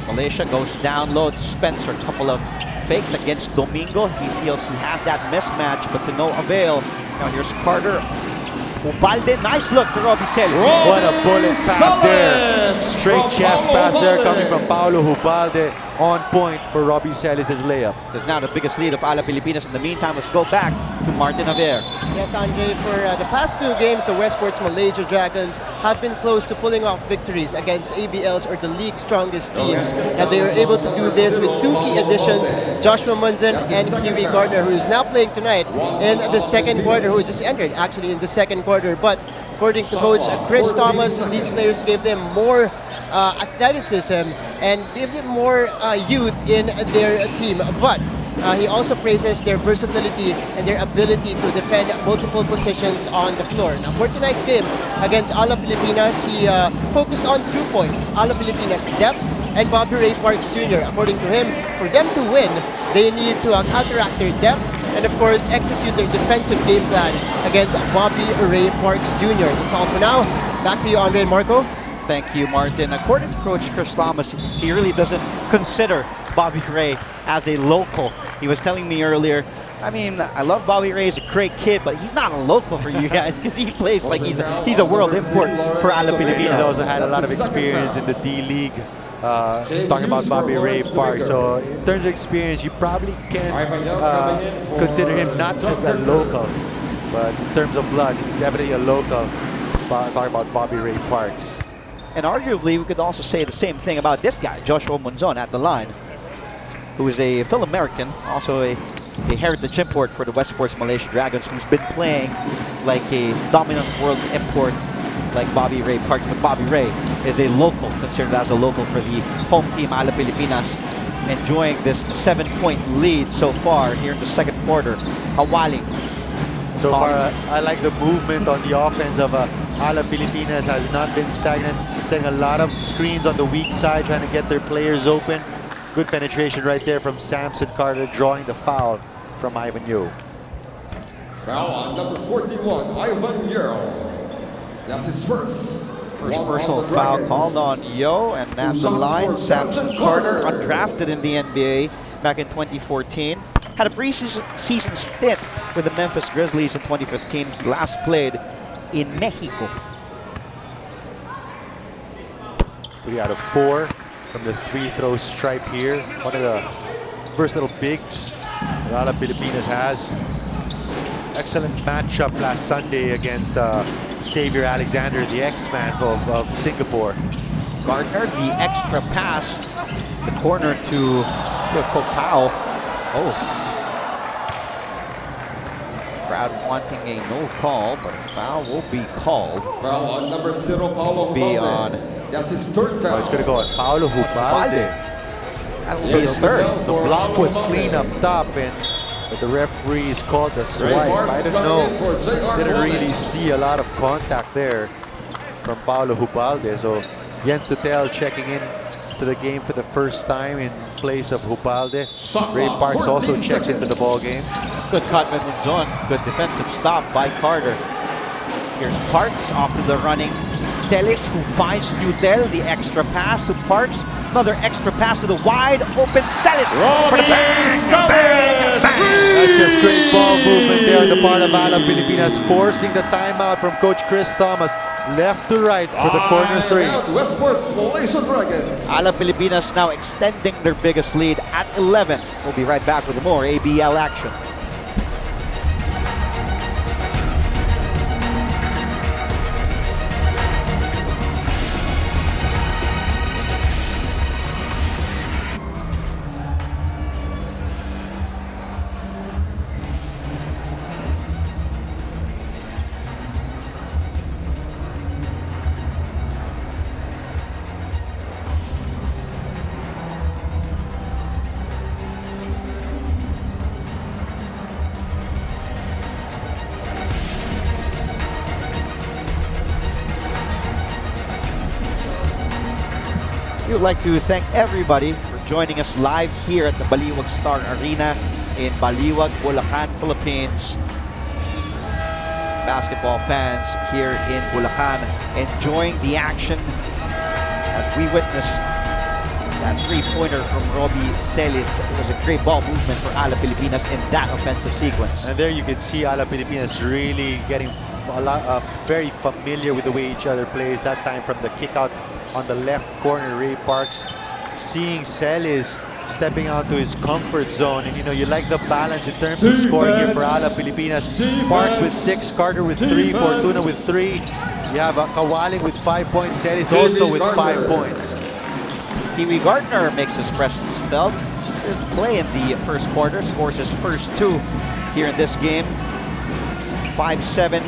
Speaker 1: Malaysia goes down low to Spencer. Couple of fakes against Domingo. He feels he has that mismatch, but to no avail. Now here's Carter. Ubalde, nice look to Robbie Celis.
Speaker 2: What a bullet pass there. Straight chest pass there coming from Paulo Hubalde. On point for Robbie Celis' layup.
Speaker 1: There's now the biggest lead of Alab Pilipinas. In the meantime, let's go back to Martin Javier.
Speaker 5: Yes, Andre, for the past 2 games, the Westports Malaysia Dragons have been close to pulling off victories against ABL's or the league's strongest teams. And they were able to do this with 2 key additions, Joshua Munzon and Kiwi Gardner, who is now playing tonight in the second quarter, who just entered actually in the second quarter. But according to Coach Chris Thomas, these players gave them more athleticism and give them more youth in their team. But he also praises their versatility and their ability to defend multiple positions on the floor. Now for tonight's game against Alab Pilipinas, he focused on 2 points: Alab Pilipinas' depth and Bobby Ray Parks Jr. According to him, for them to win, they need to counteract their depth and of course execute their defensive game plan against Bobby Ray Parks Jr. That's all for now. Back to you, Andre and Marco.
Speaker 1: Thank you, Martin. According to Coach Chris Thomas, he really doesn't consider Bobby Ray as a local. He was telling me earlier, I mean, I love Bobby Ray, he's a great kid, but he's not a local for you guys because he plays like he's a world import for Alab Pilipinas.
Speaker 2: He's also had a lot of experience in the D-League. Talking about Bobby Ray Park, so in terms of experience, you probably can consider him not as a local, but in terms of blood, definitely a local. Talking about Bobby Ray Parks.
Speaker 1: And arguably, we could also say the same thing about this guy, Joshua Munzon, at the line, who is a Phil-American, also a heritage import for the Westports Malaysia Dragons, who's been playing like a dominant world import like Bobby Ray Parks. But Bobby Ray is a local, considered as a local for the home team, Alab Pilipinas, enjoying this 7-point lead so far here in the second quarter. Kawaling.
Speaker 2: So far, I like the movement on the offense of Alab Pilipinas has not been stagnant, setting a lot of screens on the weak side, trying to get their players open. Good penetration right there from Samson Carter, drawing the foul from Ivan Yo.
Speaker 3: Now on number 41, Ivan Yo. That's his first
Speaker 1: personal foul called on Yo, and that's the line. Samson Carter, undrafted in the NBA back in 2014. had a preseason stint with the Memphis Grizzlies in 2015. He last played in Mexico.
Speaker 2: 3 out of 4 from the free throw stripe here. One of the versatile bigs that Alab Pilipinas has. Excellent matchup last Sunday against Xavier Alexander, the X-Man of Singapore.
Speaker 1: Gardner, the extra pass, the corner to Pau. Oh. Crowd wanting a no call, but a foul will be called.
Speaker 3: Foul on number 0, Paulo
Speaker 1: Be
Speaker 3: Hubalde.
Speaker 1: on.
Speaker 3: That's his third foul.
Speaker 2: Oh, it's going to go on Paulo Hubalde.
Speaker 1: That's
Speaker 2: So
Speaker 1: his third.
Speaker 2: the block was clean up top, but the referees called the swipe. I don't know. Didn't really see a lot of contact there from Paulo Hubalde. So Jens Tutel checking in to the game for the first time in place of Hubalde. Ray Parks also checks into the ball game.
Speaker 1: Good cut by Munzon. Good defensive stop by Carter. Here's Parks off to the running Celis, who finds Tutel. The extra pass to Parks. Another extra pass to the wide open Celis. For the bang, bang, bang.
Speaker 2: That's just great ball movement there on the part of Alab Pilipinas, forcing the timeout from Coach Chris Thomas. Left to right for the corner 3.
Speaker 3: Westports Malaysia Dragons.
Speaker 1: Alab Pilipinas now extending their biggest lead at 11. We'll be right back with more ABL action. We would like to thank everybody for joining us live here at the Baliwag Star Arena in Baliwag, Bulacan, Philippines. Basketball fans here in Bulacan enjoying the action as we witness that three-pointer from Robbie Celis. It was a great ball movement for Alab Pilipinas in that offensive sequence.
Speaker 2: And there you can see Alab Pilipinas really getting very familiar with the way each other plays. That time from the kick out on the left corner, Ray Parks seeing Celis stepping out to his comfort zone. And you like the balance in terms of scoring here for Alab Pilipinas. Parks with 6, Carter with 3, Fortuna with 3. You have Kawaling with 5 points, Celis also with 5 points.
Speaker 1: Kiwi Gardner makes his presence felt. Didn't play in the first quarter, scores his first 2 here in this game. 5-7,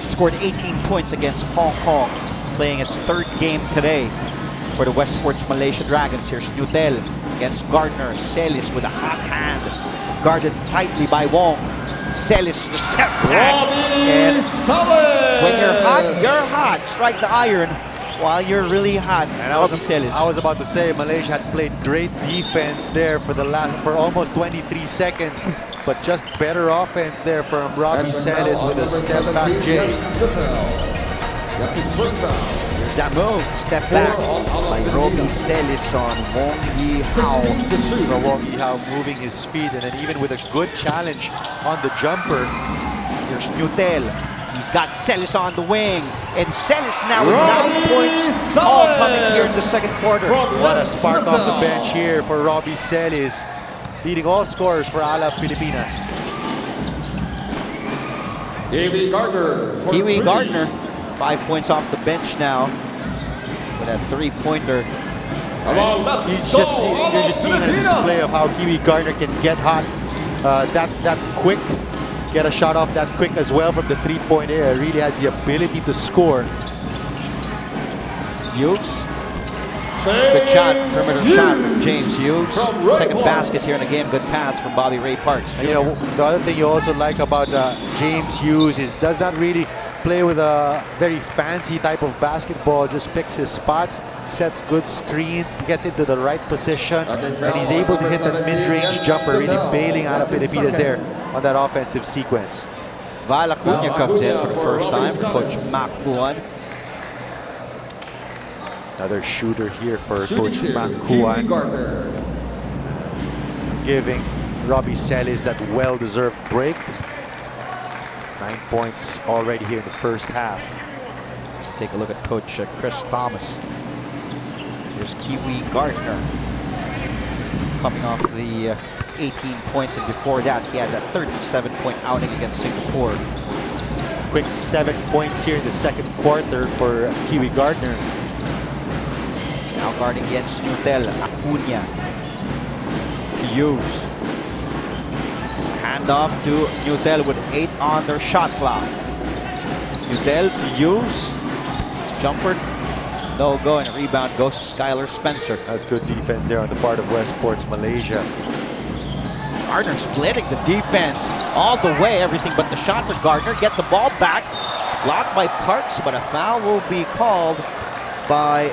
Speaker 1: scored 18 points against Hong Kong, playing his 3rd game today for the Westports Malaysia Dragons. Here's Tutel against Gardner. Celis with a hot hand, guarded tightly by Wong. Celis the step back. And when you're hot, strike the iron while you're really hot.
Speaker 2: And I was about to say Malaysia had played great defense there for almost 23 seconds, but just better offense there from Robbie Celis with a step back J.
Speaker 3: That's his first foul.
Speaker 1: Here's that move, step back by Robbie Celis on Wong Yi-hao.
Speaker 2: So Wong Yi-hao moving his feet, and then even with a good challenge on the jumper.
Speaker 1: Here's Tutel. He's got Celis on the wing, and Celis now with 9 points, all coming here in the second quarter.
Speaker 2: What a spark off the bench here for Robbie Celis, leading all scorers for Alab Pilipinas.
Speaker 3: Kiwi Gardner.
Speaker 1: Kiwi Gardner, 5 points off the bench now with a 3-pointer.
Speaker 2: You're just seeing a display of how Kiwi Gardner can get hot that quick. Get a shot off that quick as well from the 3-point area. Really has the ability to score.
Speaker 1: Hughes. Good shot, perimeter shot from James Hughes. Second basket here in the game. Good pass from Bobby Ray Parks.
Speaker 2: And, the other thing you also like about James Hughes is does not really play with a very fancy type of basketball. Just picks his spots, sets good screens, gets into the right position, and he's able to hit that mid-range jumper, really bailing out of Pilipinas there on that offensive sequence.
Speaker 1: Val Acuna comes in for the first time for Coach Mac Kuan.
Speaker 2: Another shooter here for Coach Mac Kuan. Giving Robbie Celis that well-deserved break. 9 points already here in the first half.
Speaker 1: Take a look at Coach Chris Thomas. Here's Kiwi Gardner coming off the 18 points, and before that he had that 37-point outing against Singapore.
Speaker 2: Quick 7 points here in the second quarter for Kiwi Gardner.
Speaker 1: Now guarding against Nutel, Acuna. Hughes. Hand off to Nutel with 8 on their shot clock. Nutel to Hughes. Jumper, no go, and a rebound goes to Skylar Spencer.
Speaker 2: That's good defense there on the part of Westports Malaysia.
Speaker 1: Gardner splitting the defense all the way, everything but the shot for Gardner. Gets the ball back, blocked by Parks, but a foul will be called by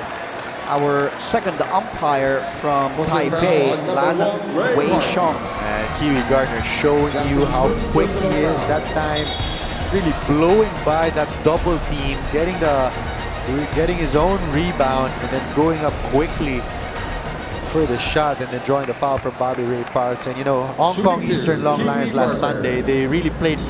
Speaker 1: our second umpire from Taipei, Lan Wei Xiong.
Speaker 2: And Kiwi Gardner showing you how quick he is that time. Really blowing by that double team, getting his own rebound and then going up quickly for the shot and then drawing the foul from Bobby Ray Parks. And you know, Hong Kong Eastern Long Lions last Sunday, they really played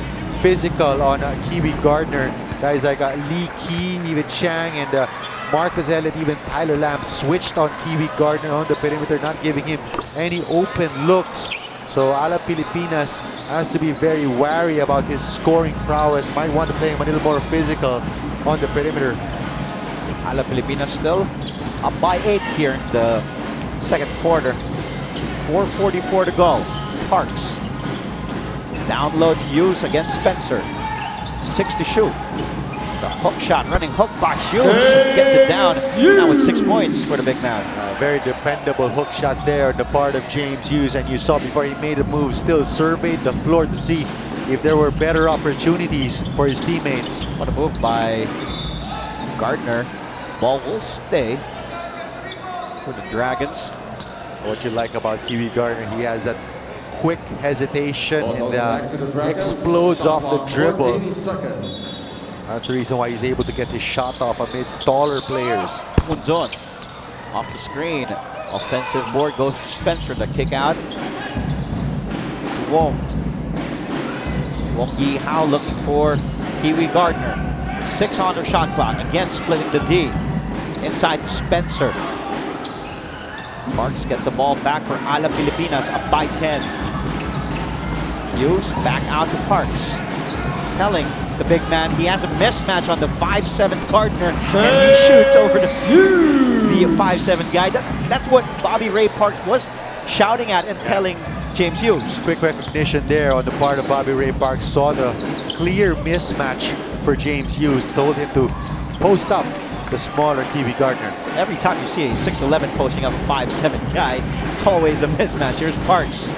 Speaker 2: physical on Kiwi Gardner. Guys like Lee Kee, even Chang, and Marcus Elliott, even Tyler Lamb switched on Kiwi Gardner on the perimeter, not giving him any open looks. So Alab Pilipinas has to be very wary about his scoring prowess. Might want to play him a little more physical on the perimeter.
Speaker 1: Alab Pilipinas still up by 8 here in the second quarter. 4:44 to go. Parks. Down low to Hughes against Spencer. 6 to shoot. The hook shot, running hook by Hughes. Gets it down. Now with 6 points for the big man.
Speaker 2: Very dependable hook shot there on the part of James Hughes. And you saw before he made a move, still surveyed the floor to see if there were better opportunities for his teammates.
Speaker 1: What a move by Gardner. Ball will stay for the Dragons.
Speaker 2: What you like about Kiwi Gardner, he has that quick hesitation and explodes off the dribble. That's the reason why he's able to get his shot off amidst taller players.
Speaker 1: Munzon off the screen. Offensive board goes to Spencer. The kick out. Wong Yi Hao looking for Kiwi Gardner. 6 on their shot clock. Again splitting the D. Inside to Spencer. Parks gets the ball back for Alab Pilipinas, up by 10. Hughes back out to Parks. Telling the big man he has a mismatch on the 5'7" Gardner, and he shoots over the 5'7" guy. That's what Bobby Ray Parks was shouting at and telling James Hughes.
Speaker 2: Quick recognition there on the part of Bobby Ray Parks. Saw the clear mismatch for James Hughes. Told him to post up the smaller Kiwi Gardner.
Speaker 1: Every time you see a 6'11" posting up a 5'7" guy, it's always a mismatch. Here's Parks.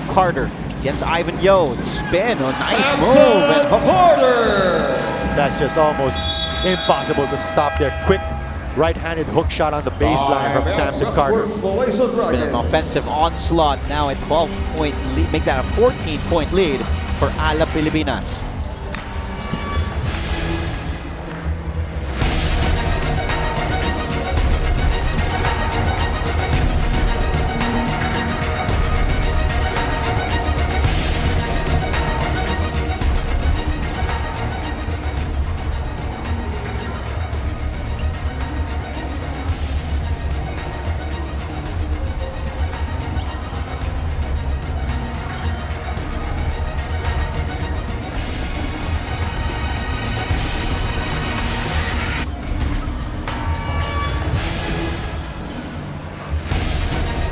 Speaker 1: Carter against Ivan Yo. The spin, a nice move. And
Speaker 3: Carter!
Speaker 2: That's just almost impossible to stop there. Quick right-handed hook shot on the baseline from Samson Carter.
Speaker 1: It's been an offensive onslaught now at 12-point lead. Make that a 14-point lead for Alab Pilipinas.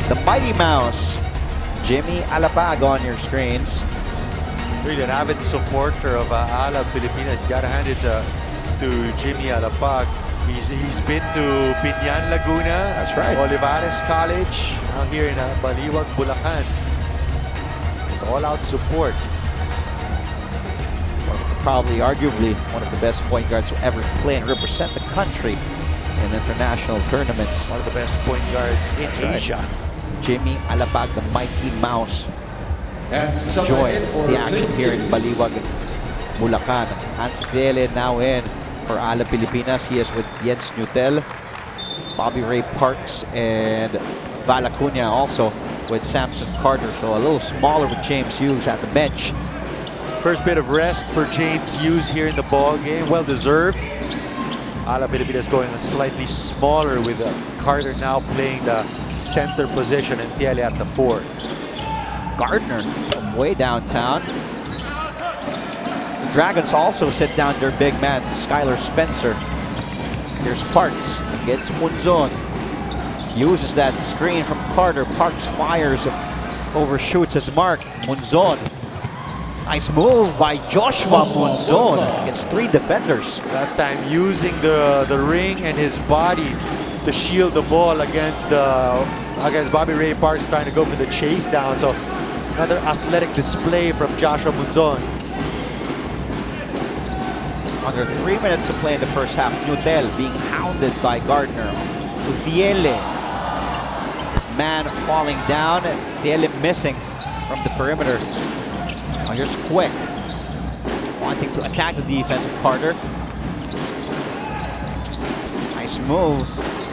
Speaker 1: The Mighty Mouse, Jimmy Alapag on your screens.
Speaker 2: Really an avid supporter of Alab Pilipinas. You gotta hand it to Jimmy Alapag. He's been to Binyan, Laguna.
Speaker 1: That's right.
Speaker 2: Olivares College. Now here in Baliwag, Bulacan. It's all-out support.
Speaker 1: Probably, arguably, one of the best point guards to ever play and represent the country in international tournaments.
Speaker 2: One of the best point guards in Asia.
Speaker 1: Jimmy Alapag, the Mighty Mouse.
Speaker 3: And
Speaker 1: Enjoy the action here in Baliwag, Bulacan. Hans Dele now in for Alab Pilipinas. He is with Jens Nutel, Bobby Ray Parks, and Val Acuna also with Samson Carter, so a little smaller with James Hughes at the bench.
Speaker 2: First bit of rest for James Hughes here in the ball game, well deserved. Alab Pilipinas going slightly smaller with Carter now playing the center position and Tiele at the 4.
Speaker 1: Gardner from way downtown. The Dragons also sit down their big man, Skylar Spencer. Here's Parks against Munzon. Uses that screen from Carter. Parks fires and overshoots his mark. Munzon. Nice move by Joshua Munzon against 3 defenders.
Speaker 2: That time using the ring and his body to shield the ball against Bobby Ray Parks trying to go for the chase down. So another athletic display from Joshua Munzon.
Speaker 1: Under 3 minutes to play in the first half. Nudel being hounded by Gardner. Tiele. Man falling down. Tiele missing from the perimeter. Oh, here's Quick. Wanting to attack the defense of Carter. Nice move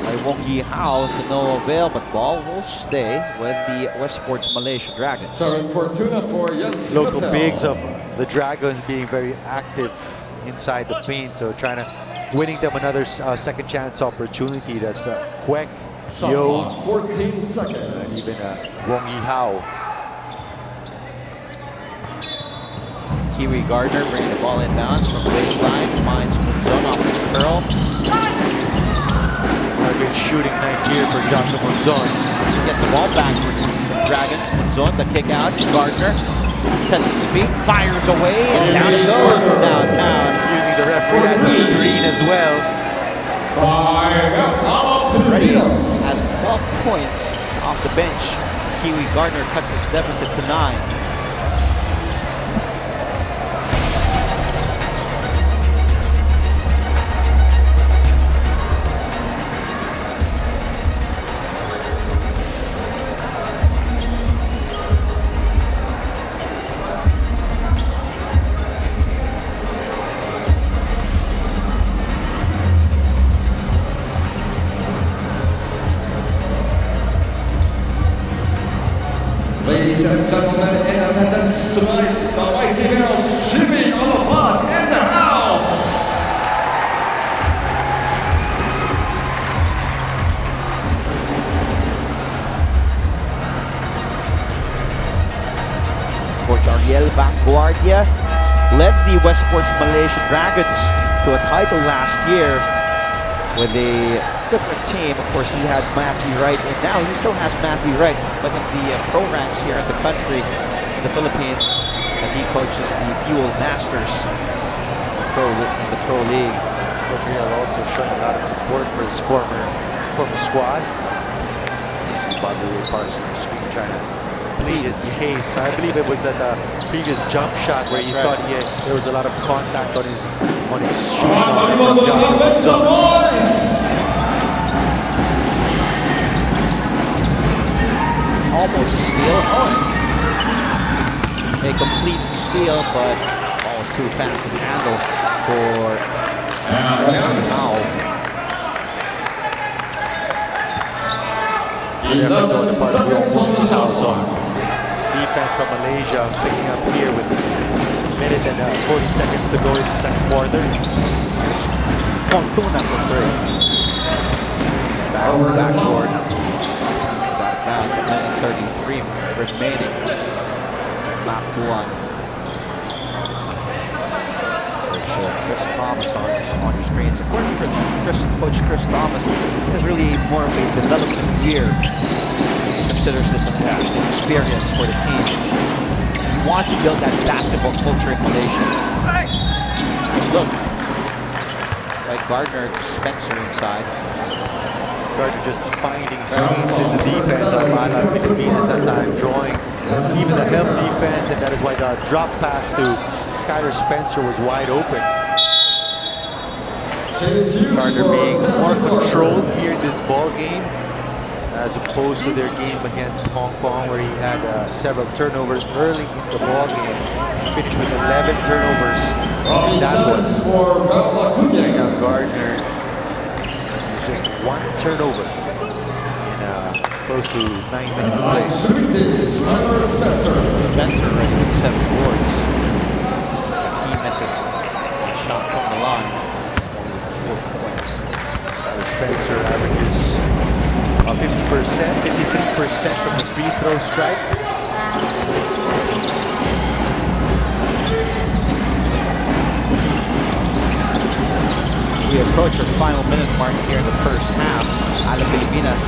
Speaker 1: by Wong Yi Hao to no avail, but ball will stay with the Westports Malaysia Dragons.
Speaker 3: Turn Fortuna for Jens
Speaker 2: Local
Speaker 3: Little.
Speaker 2: bigs of the Dragons being very active inside the paint, so trying to winning them another second chance opportunity. That's Kwek,
Speaker 3: Shot
Speaker 2: Yo,
Speaker 3: clock, 14 seconds.
Speaker 2: and even Wong Yi Hao.
Speaker 1: Kiwi Gardner bringing the ball inbounds from baseline, finds Munzon off his curl.
Speaker 2: A good shooting night here for Joshua Munzon.
Speaker 1: Gets the ball back for the Dragons. Munzon, the kick out. Gardner sets his feet, fires away, and down it goes from downtown.
Speaker 2: Using the referee as a screen as well.
Speaker 3: Alab
Speaker 1: Ready
Speaker 3: Pilipinas.
Speaker 1: has 12 points off the bench. Kiwi Gardner cuts his deficit to 9.
Speaker 3: Ladies and gentlemen, in attendance tonight, the Mighty Bears, Jimmy Alapad in the house.
Speaker 1: Coach Ariel Vanguardia led the Westports Malaysia Dragons to a title last year with a different team. Of course, he had Matthew Wright, and now he still has Matthew Wright, but in the pro ranks here in the country, in the Philippines, as he coaches the Fuel Masters in the pro league.
Speaker 2: Coach Ariel also showing a lot of support for his former squad. You see Bobby Ray Parks on the screen trying to plead his case. I believe it was that previous jump shot where he thought there was a lot of contact on his shooting from Joshua Munzon.
Speaker 1: Almost a steal. A complete steal, but ball was too fast to handle for Mao.
Speaker 2: Defense from Malaysia picking up here with a minute and 40 seconds to go in the second quarter.
Speaker 1: Fortuna for 3. Backboard. Back to 33 remaining. Map 1. Chris Thomas on your screens. According to Coach Chris Thomas, is really more of a development year. He considers this an interesting experience for the team. He wants to build that basketball culture in Malaysia. Nice look. By Gardner, Spencer inside.
Speaker 2: Gardner just finding seams in the defense of Alab Pilipinas that time, drawing even the help defense, and that is why the drop pass to Skylar Spencer was wide open. Gardner being more controlled here in this ball game as opposed to their game against Hong Kong, where he had several turnovers early in the ball game. He finished with 11 turnovers. That was Gardner. Just 1 turnover in close to 9 minutes of play.
Speaker 3: Spencer.
Speaker 1: Spencer ready with 7 boards. As he misses a shot from the line. Only 4 points.
Speaker 2: Skylar Spencer averages 50%, 53% from the free throw stripe.
Speaker 1: We approach our final minute mark here in the first half. Alab Pilipinas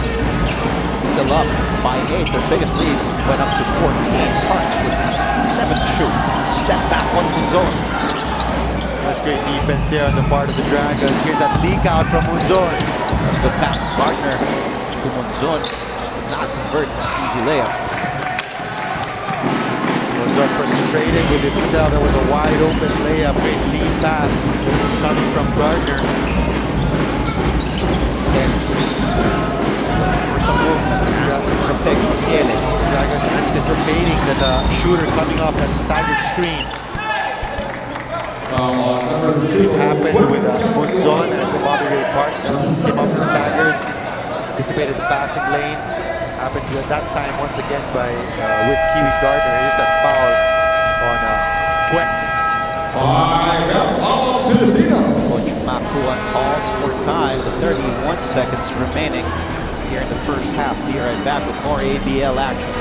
Speaker 1: still up by 8. Their biggest lead went up to 14. Parks with 7 to shoot. Step back one zone.
Speaker 2: That's great defense there on the part of the Dragons. Here's that leak out from Munzon.
Speaker 1: That's good pass. Gardner to Monzon. Could not convert. Easy layup.
Speaker 2: Munzon frustrated with himself. That was a wide open layup. Great lead pass coming from Gardner.
Speaker 1: For some movement. For a pick from Yele.
Speaker 2: Dragons anticipating that shooter coming off that staggered screen. It happened with Munzon as Bobby Ray Parks came off the staggards, anticipated the passing lane. Happened at that time once again with Kiwi Gardner. Here's that foul on Quek.
Speaker 3: Alab Pilipinas.
Speaker 1: Coach Makuan calls for time with 31 seconds remaining here in the first half. Be right back with more ABL action.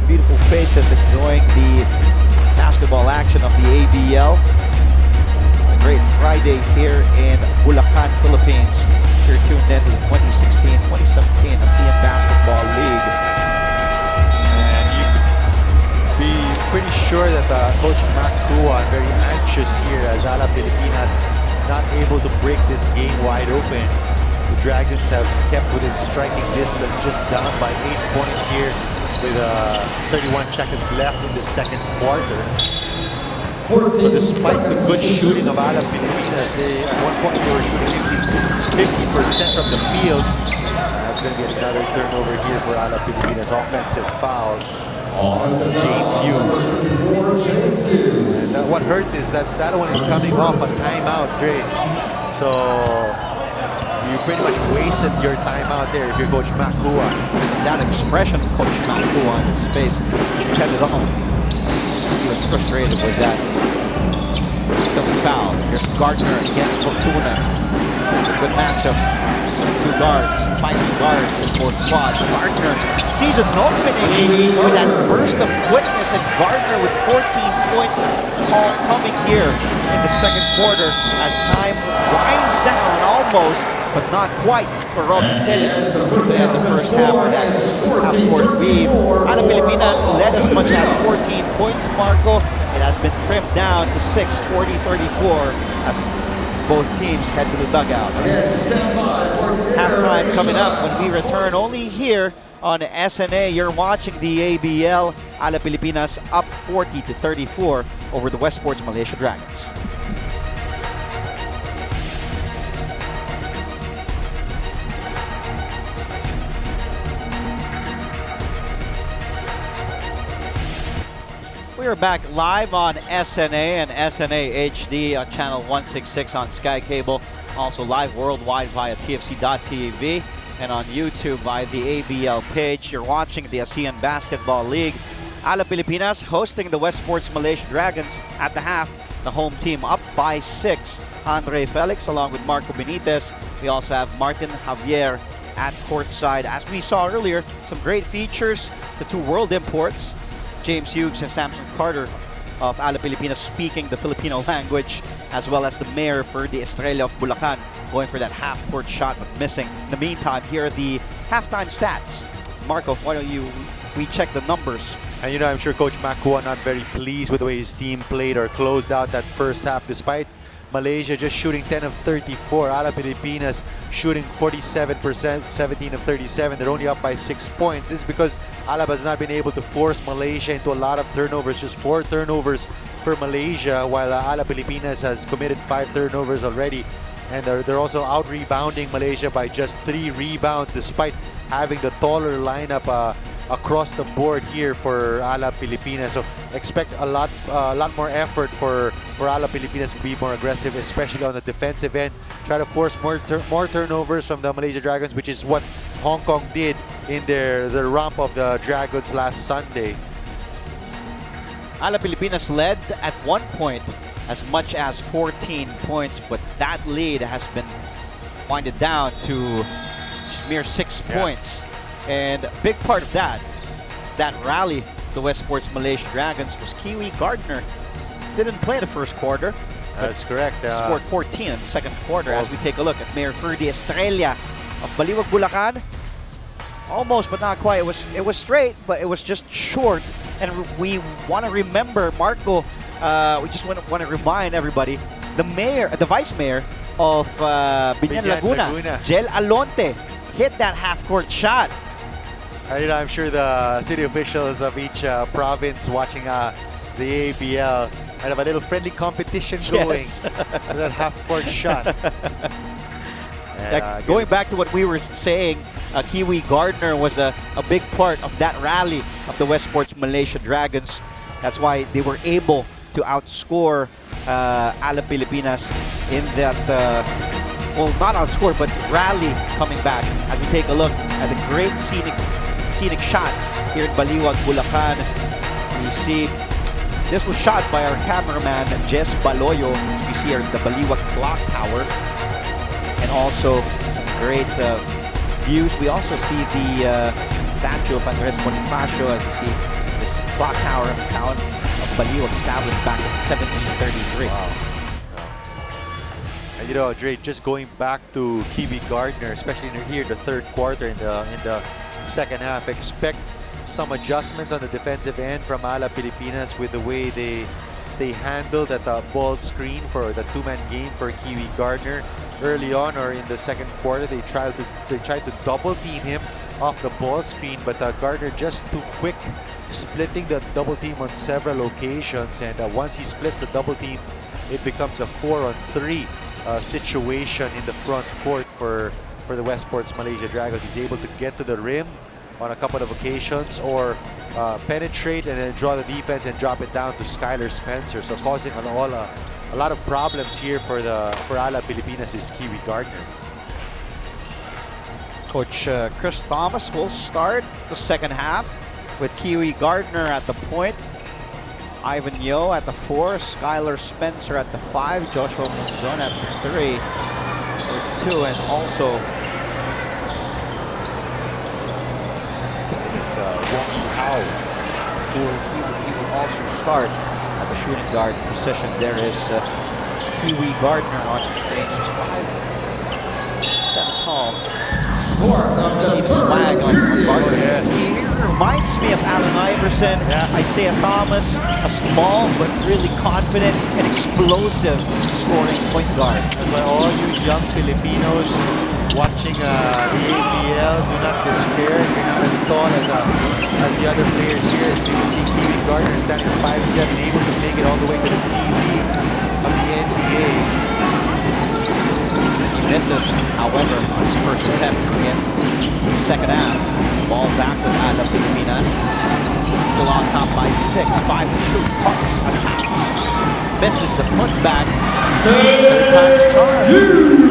Speaker 1: Beautiful faces enjoying the basketball action of the ABL. A great Friday here in Bulacan, Philippines. You're tuned in to the 2016-2017 Asean Basketball League.
Speaker 2: And you could be pretty sure that Coach Makuan very anxious here as Alab Pilipinas not able to break this game wide open. The Dragons have kept within striking distance, just down by 8 points here with 31 seconds left in the second quarter. So despite the good shooting of Alab Pilipinas, at one point they were shooting 50% from the field. That's going to be another turnover here for Alab Pilipinas. Offensive foul. James Hughes. And what hurts is that one is coming off a timeout, Dre. So you pretty much wasted your timeout there if you're Coach Makuan.
Speaker 1: That expression Coach Makuan on his face said it all. He was frustrated with that. Still foul. Here's Gardner against Fortuna. It's a good matchup. 2 guards, fighting guards in both spots. Gardner sees an opening with that burst of quickness, and Gardner with 14 points all coming here in the second quarter as time winds down almost, but not quite for Robbie Celis to end the first half of that half-court lead. Alab Pilipinas led as much as 14 points, Marco. It has been trimmed down to 6, 40-34 as both teams head to the dugout. Halftime coming up when we return only here on SNA. You're watching the ABL. Alab Pilipinas up 40-34 over the Westports Malaysia Dragons. We are back live on SNA and SNA HD on channel 166 on Sky Cable. Also live worldwide via TFC.TV and on YouTube via the ABL page. You're watching the Asean Basketball League. Alab Pilipinas hosting the Westports Malaysia Dragons at the half. The home team up by 6. Andre Felix along with Marco Benitez. We also have Martin Javier at courtside. As we saw earlier, some great features. The 2 world imports, James Hughes and Samson Carter of Alab Pilipinas, speaking the Filipino language, as well as the mayor for the Estrella of Bulacan going for that half-court shot but missing. In the meantime, here are the halftime stats. Marco, why don't you we check the numbers.
Speaker 2: And you know, I'm sure Coach Makua not very pleased with the way his team played or closed out that first half, despite Malaysia just shooting 10 of 34. Alab Pilipinas shooting 47%, 17 of 37. They're only up by 6 points. This is because Alab has not been able to force Malaysia into a lot of turnovers. Just 4 turnovers for Malaysia, while Alab Pilipinas has committed 5 turnovers already. And they're also out-rebounding Malaysia by just 3 rebounds, despite having the taller lineup across the board here for Alab Pilipinas. So expect a lot more effort for Alab Pilipinas to be more aggressive, especially on the defensive end. Try to force more turnovers from the Malaysia Dragons, which is what Hong Kong did in their romp of the Dragons last Sunday.
Speaker 1: Alab Pilipinas led at one point as much as 14 points, but that lead has been winded down to just mere 6 points. And a big part of that rally, the Westports Malaysia Dragons, was Kiwi Gardner. Didn't play the first quarter.
Speaker 2: That's correct.
Speaker 1: Scored 14 in the second quarter. As we take a look at Mayor Ferdy Estrella of Baliwag, Bulacan. Almost, but not quite. It was straight, but it was just short. And we want to remember, Marco, we just want to remind everybody, the vice mayor of Binyan Laguna, Jel Alonte, hit that half-court shot.
Speaker 2: You know, I'm sure the city officials of each province watching the ABL might have a little friendly competition going for that half-court shot. And,
Speaker 1: going back to what we were saying, Kiwi Gardner was a big part of that rally of the Westports Malaysia Dragons. That's why they were able to outscore Alab Pilipinas in that, well, not outscore, but rally coming back. As we take a look at the great scenic shots here in Baliwag, Bulacan. We see this was shot by our cameraman, Jess Baloyo. As we see here the Baliwag Clock Tower. And also some great views. We also see the statue of Andres Bonifacio. As you see this clock tower of the town of Baliwag, established back in 1733.
Speaker 2: Wow. And you know, Dre, just going back to Kiwi Gardner, especially here in the third quarter, in the second half, expect some adjustments on the defensive end from Alab Pilipinas with the way they handled that ball screen for the two-man game for Kiwi Gardner. Early on, or in the second quarter, they tried to double team him off the ball screen, but Gardner just too quick, splitting the double team on several occasions. And once he splits the double team, it becomes a 4-on-3 situation in the front court for the Westports Malaysia Dragons. He's able to get to the rim on a couple of occasions, or penetrate and then draw the defense and drop it down to Skylar Spencer. So causing a lot of problems here for Alab Pilipinas is Kiwi Gardner.
Speaker 1: Coach Chris Thomas will start the second half with Kiwi Gardner at the point, Ivan Yo at the 4, Skylar Spencer at the 5, Joshua Monzon at the 3 or 2, and also it's Wong Hao who will also start at the shooting guard position. There is Kiwi Gardner on the stage, just 5'7" tall. See the swag on Gardner.
Speaker 2: Yes.
Speaker 1: He reminds me of Allen Iverson, Isaiah Thomas, a small but really confident and explosive scoring point guard.
Speaker 2: That's why all you young Filipinos watching the ABL, do not despair. You're not as tall as the other players here. As you can see, Kiwi Gardner standing 5'7", able to make it all the way to the D-League of the NBA.
Speaker 1: He misses, however, on his first attempt in the second half. Ball back with Alab Pilipinas. Still on top by 6. 5-2 Parks attacks. Misses the putback.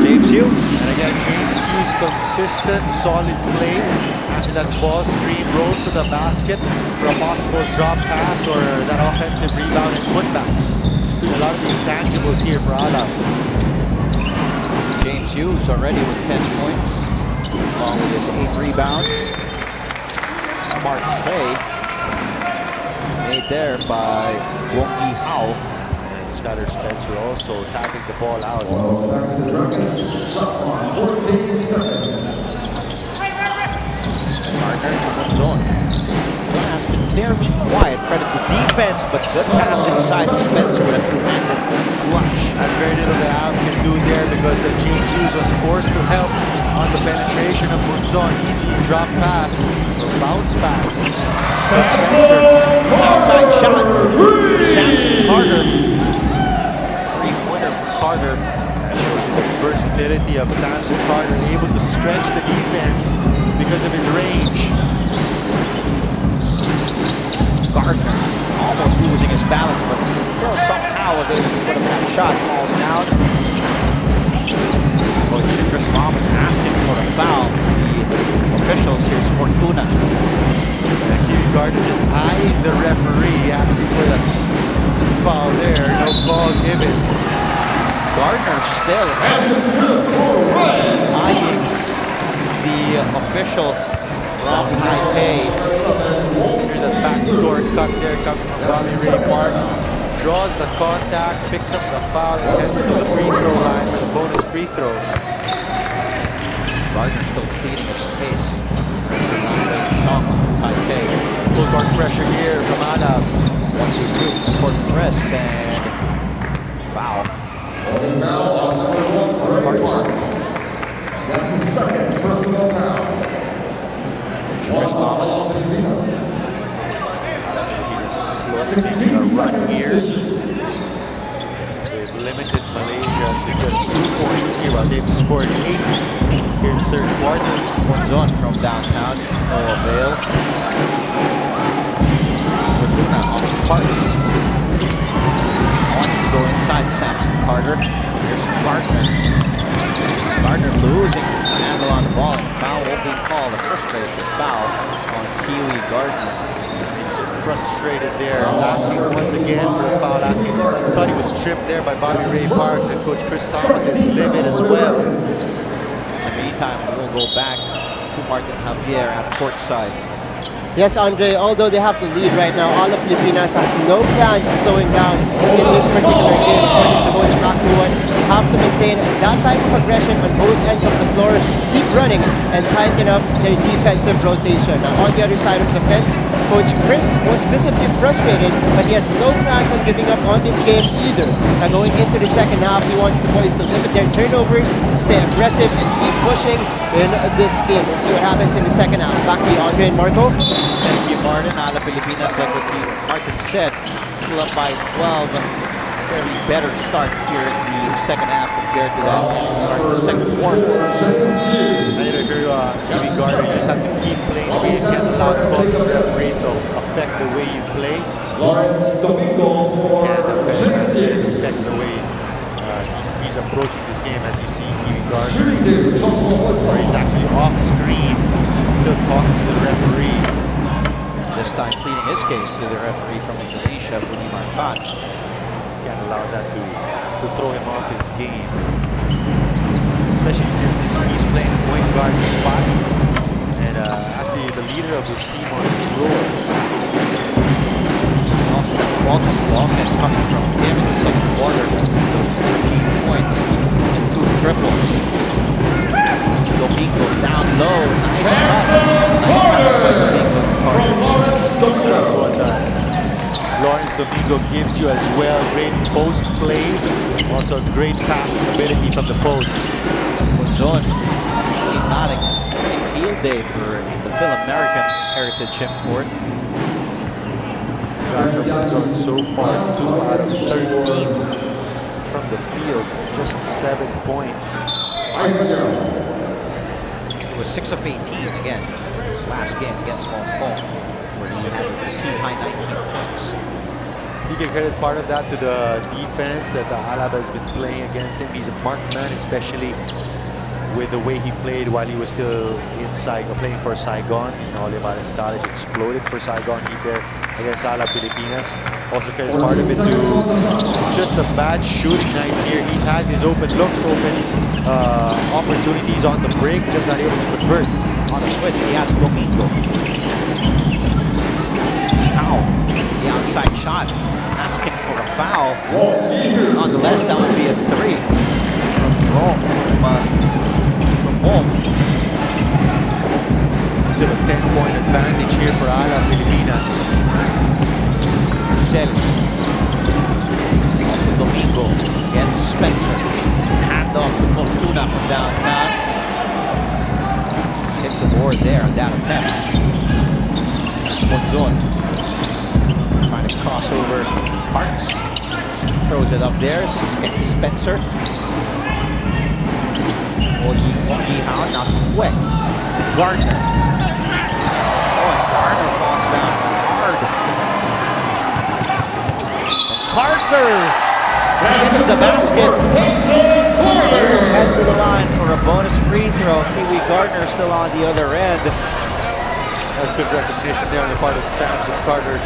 Speaker 1: James Hughes.
Speaker 2: And again, James Hughes, consistent, solid play. After that ball screen, rolls to the basket for a possible drop pass or that offensive rebound and putback. Just doing a lot of the intangibles here for Alab.
Speaker 1: James Hughes already with 10 points, along with his 8 rebounds. Smart play made there by Wong Hao.
Speaker 2: And Skylar Spencer also tapping the ball out.
Speaker 3: Start to the Dragons. Shot clock, 14 seconds.
Speaker 1: Gardner to the zone. very quiet. Credit the defense, but good pass inside to Spencer with a two-handed flush.
Speaker 2: That's very little the Alab can do there because James Hughes was forced to help on the penetration of Bunzon. Easy drop pass or bounce pass for Spencer.
Speaker 1: Outside shot. Samson Carter. Three-pointer for Carter.
Speaker 2: That shows you the versatility of Samson Carter, able to stretch the defense because of his range.
Speaker 1: Gardner almost losing his balance, but still somehow was able to put up that shot. Falls down. Coach Chris Thomas asking for a foul. The officials, here's Fortuna.
Speaker 2: Kiwi Gardner just eyeing the referee, asking for the foul there. No ball given.
Speaker 1: Gardner still eyeing the official from Taipei.
Speaker 2: Here's a backdoor cut there coming from Bobby Ray Parks. Draws the contact, picks up the foul, and heads to the free throw line for the bonus free throw.
Speaker 1: Gardner still pleading his case. Taipei.
Speaker 2: Full court pressure here from Alab.
Speaker 1: 1-2-2. Court press and foul.
Speaker 3: Foul on number 1, Ray Parks. That's his second personal foul.
Speaker 1: Chris Thomas.
Speaker 2: Taking a run here. They've limited Malaysia to just 2 points here while they've scored 8 here in the third quarter.
Speaker 1: Bunzon from downtown. No avail. Fortuna on the Parks. Wants to go inside Samson Carter. Here's Gardner. Gardner losing the handle on the ball. Foul will be called. The frustrated foul on Kiwi Gardner.
Speaker 2: He's just frustrated there, asking once again for a foul. Thought he was tripped there by Bobby Ray Parks, and Coach Chris Thomas is livid as well.
Speaker 1: In the meantime, we'll go back to Martin Javier at courtside.
Speaker 5: Yes, Andre, although they have the lead right now, Alab Pilipinas has no plans of slowing down in this particular game. According to Coach Makuan, they have to maintain that type of aggression on both ends of the floor, keep running, and tighten up their defensive rotation. Now, on the other side of the fence, Coach Chris was visibly frustrated, but he has no plans on giving up on this game either. Now, going into the second half, he wants the boys to limit their turnovers, stay aggressive, and keep pushing in this game. We'll see what happens in the second half. Back to you, Andre and Marco.
Speaker 1: Thank you, Martin. Alab Pilipinas, like what Martin said, still up by 12. Very better start here in the second half compared to that start of the second quarter.
Speaker 2: Kiwi Gardner, you just have to keep playing the way you can allow both the referees to affect the way you play.
Speaker 3: Lawrence Domingo for
Speaker 2: Can't affect the way he's approaching this game, as you see Kiwi Gardner. Or he's actually off screen, still talking to the referee.
Speaker 1: This time pleading his case to the referee from Indonesia, Budi Markat.
Speaker 2: Can't allow that to throw him off his game. Especially since he's playing the point guard spot. And actually the leader of his team on the floor.
Speaker 1: Also, welcome to offense coming from him in the second quarter. Those 14 points and 2 triples. Domingo down low. Nice pass by Domingo.
Speaker 2: That's what Lawrence Domingo gives you as well. Great post play. Also great passing ability from the post.
Speaker 1: Bunzon, not a field day for the Phil-American Heritage Import.
Speaker 2: Joshua Bunzon so far 2 out of 13 from the field. Just 7 points.
Speaker 1: It was 6 of 18 again. This last game against Hong Kong, where he had a team-high 19 points.
Speaker 2: You can credit part of that to the defense that the Alab has been playing against him. He's a marked man, especially with the way he played while he was still in Saigon, playing for Saigon. Olive College exploded for Saigon Heat there against Alab Pilipinas. Also credit part of it to just a bad shooting night here. He's had his open looks, open opportunities on the break, just not able to convert.
Speaker 1: On the switch, he has Domingo. Now, the outside shot, asking for a foul. Nonetheless, that would be a 3 from home.
Speaker 2: Still a 10-point advantage here for Alab Pilipinas.
Speaker 7: Celis. Domingo against Spencer. Hand off to Fortuna from downtown. Hits the board there on that attempt. Monzon trying to cross over Parks. Throws it up there. Spencer. Ogi not quick. Gardner. Oh, and Gardner falls down hard. Gardner hits the basket. Head to the line for a bonus free throw. Kiwi Gardner still on the other end.
Speaker 2: That's good recognition there on the part of Samson Carter.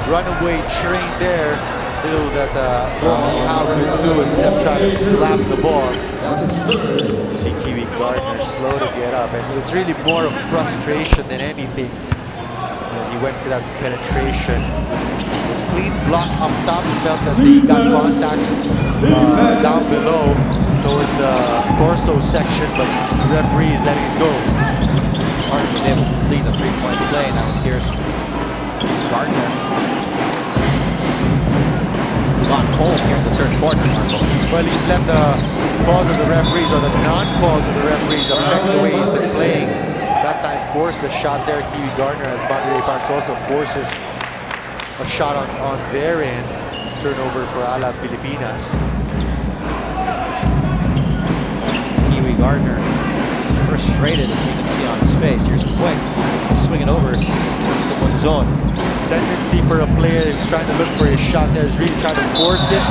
Speaker 2: Runaway train there. Little that how could do except try to slap the ball. You see Kiwi Gardner slow to get up, and it's really more of frustration than anything as he went for that penetration. It was a clean block up top. He felt that he got contact down below towards the torso section, but the referee is letting it go.
Speaker 7: Gardner was able to complete the three-point play. Now here's Gardner. Gone cold here in the third quarter, Marco.
Speaker 2: Well, he's let the calls of the referees or the non-calls of the referees affect the way he's been playing. That time forced the shot there. Kiwi Gardner, as Boundary Parks also forces a shot on their end. Turnover for Alab Pilipinas.
Speaker 7: Kiwi Gardner frustrated, as you can see on his face. Here's Quick, swinging over to Monzon.
Speaker 2: Tendency for a player who's trying to look for his shot there is really trying to force it,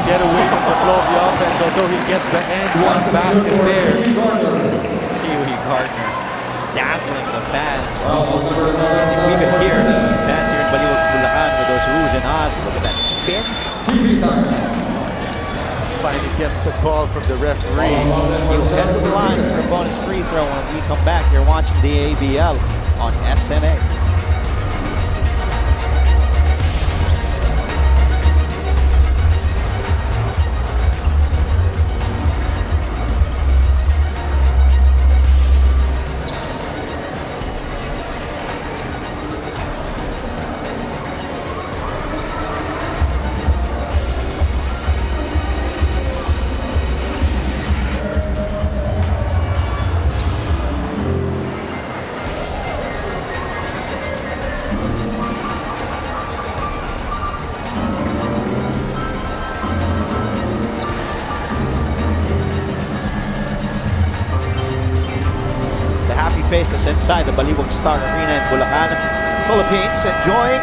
Speaker 2: get away from the flow of the offense, although he gets the and one basket there.
Speaker 7: Kiwi Gardner just dazzling the fans. We can hear the fans here in Baliwag, Bulacan with those oohs and ahs. Look at that spin.
Speaker 2: Finally gets the call from the referee.
Speaker 7: He was headed to the line for a bonus free throw. When we come back, you're watching the ABL on SMA. Faces inside the Baliwag Star Arena in Bulacan, Philippines, enjoying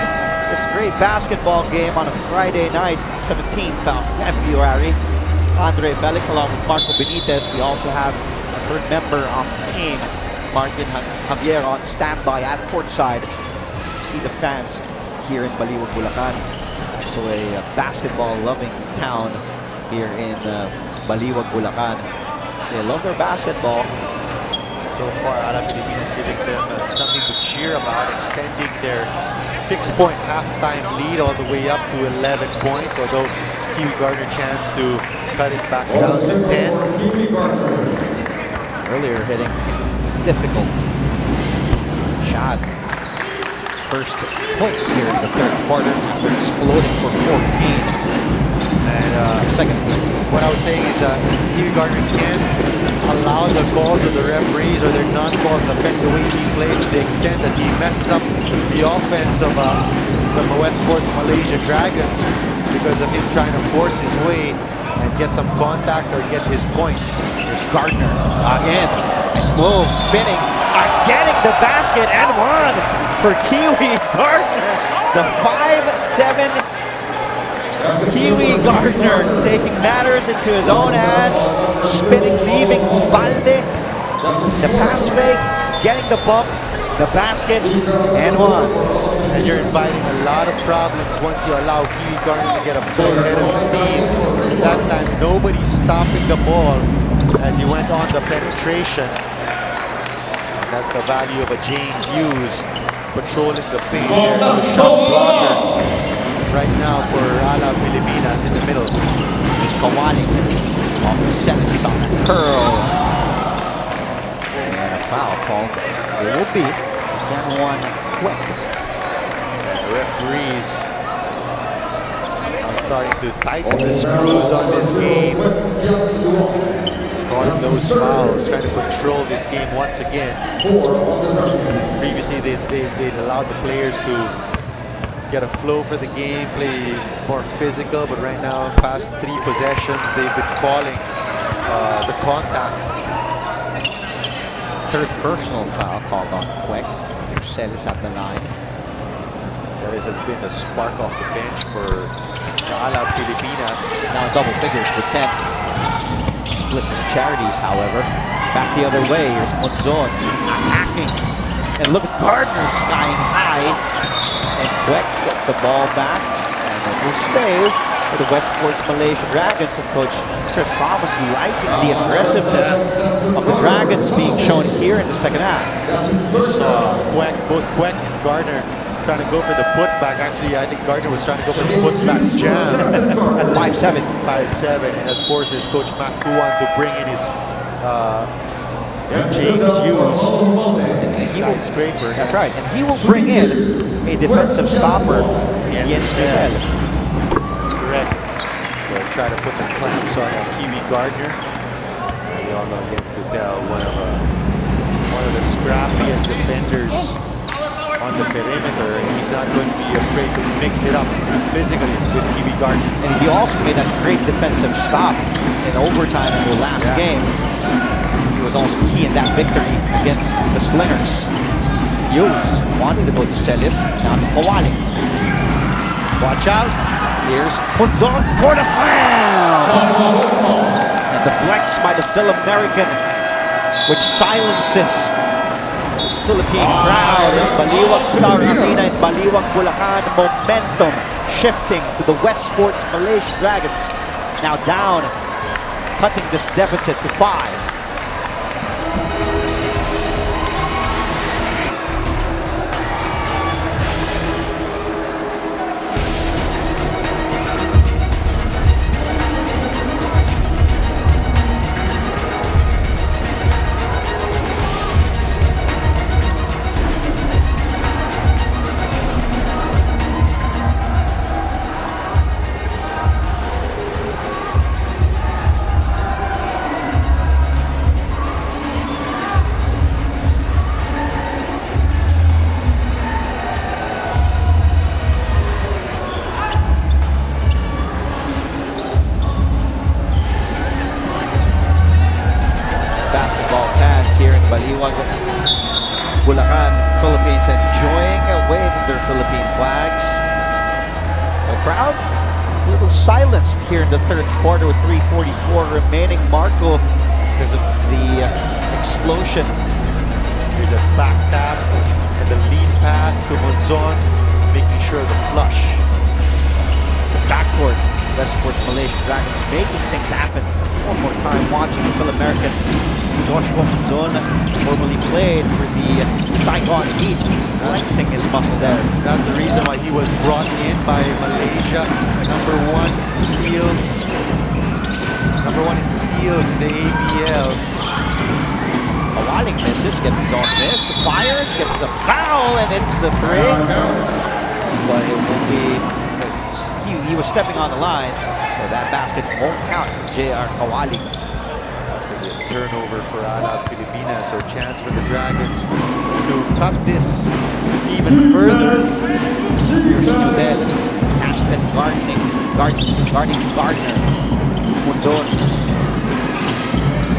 Speaker 7: this great basketball game on a Friday night, 17th of February. Andre Felix along with Marco Benitez. We also have a third member of the team, Martin Javier, on standby at courtside. See the fans here in Baliwag, Bulacan. So a basketball-loving town here in Baliwag, Bulacan. They love their basketball.
Speaker 2: So far, Alab Pilipinas giving them something to cheer about, extending their 6-point halftime lead all the way up to 11 points, although Kiwi Gardner chance to cut it back down to 10.
Speaker 7: Earlier hitting difficult. Chad, first points here in the third quarter after exploding for 14. And second.
Speaker 2: What I was saying is Kiwi Gardner can't allow the calls of the referees or their non-calls affect the way he plays to the extent that he messes up the offense of the Westports Malaysia Dragons because of him trying to force his way and get some contact or get his points.
Speaker 7: There's Gardner again. Nice move, spinning, getting the basket and one for Kiwi Gardner. The 5'7" Kiwi Gardner taking matters into his own hands, spinning, leaving Balde, the pass fake, getting the bump, the basket, and one.
Speaker 2: And you're inviting a lot of problems once you allow Kiwi Gardner to get a full head of steam. That time, nobody's stopping the ball as he went on the penetration. And that's the value of a James Hughes patrolling the paint there. Shot blocker right now for Alab Pilipinas in the middle.
Speaker 7: It's Kawali off the Celis on a curl. And a foul call. It will be One quick.
Speaker 2: The referees are starting to tighten the screws on this game. Calling those fouls, trying to control this game once again. Previously, they allowed the players to get a flow for the game, play more physical, but right now, past 3 possessions, they've been calling the contact.
Speaker 7: Third personal foul called on quick. Celis at the line.
Speaker 2: Celis has been a spark off the bench for Alab Pilipinas.
Speaker 7: Now in double figures with 10. Splits his charities, however. Back the other way. Here's Monzon attacking. And look at Gardner skying high. And quick gets the ball back. And it will stay for the Westports Malaysia Dragons. And Coach Chris Thomas liking the aggressiveness of the Dragons being shown here in the second half.
Speaker 2: We saw both Queck and Gardner trying to go for the putback. Actually, I think Gardner was trying to go for the putback jam.
Speaker 7: At 5'7".
Speaker 2: 5'7", and that forces Coach Makuan to bring in his James Hughes, skyscraper.
Speaker 7: That's right. And he will bring in a defensive stopper, Jens Nudel.
Speaker 2: That's correct. They'll try to put the clamps on Kiwi Gardner. We all know Jens Nudel, one of the scrappiest defenders on the perimeter. He's not going to be afraid to mix it up physically with Kiwi Gardner.
Speaker 7: And he also made that great defensive stop in overtime in the last game. He was also key in that victory against the Slingers. Hughes wanted to go to Celis, now to Kawali.
Speaker 2: Watch out.
Speaker 7: Here's Monzon for the slam! And the flex by the Phil-American, which silences this Philippine crowd in Baliwag Star Arena in Baliwag, Bulacan. Momentum shifting to the Westports Malaysia Dragons. Now down, cutting this deficit to 5. Here in Baliwag, Bulacan, Philippines, enjoying a wave of their Philippine flags. The crowd a little silenced here in the third quarter with 3:44 remaining. Marco, because of the explosion.
Speaker 2: Here's the back tap and the lead pass to Monzon, making sure the flush.
Speaker 7: The backcourt, Westports Malaysia Dragons making things happen. One more time watching the Phil-American Joshua Monzon, formerly played for the Saigon Heat, flexing his muscle there.
Speaker 2: That's the reason why he was brought in by Malaysia. Number one in steals in the ABL.
Speaker 7: Kawaling misses, gets his own miss, fires, gets the foul, and it's the 3. But it will be, he was stepping on the line, so that basket won't count for J.R. Kawaling.
Speaker 2: That's going to be a turnover for Alab Pilipinas, so chance for the Dragons to cut this even further.
Speaker 7: Here's Nudel, Aston guarding Gardner. Monzon.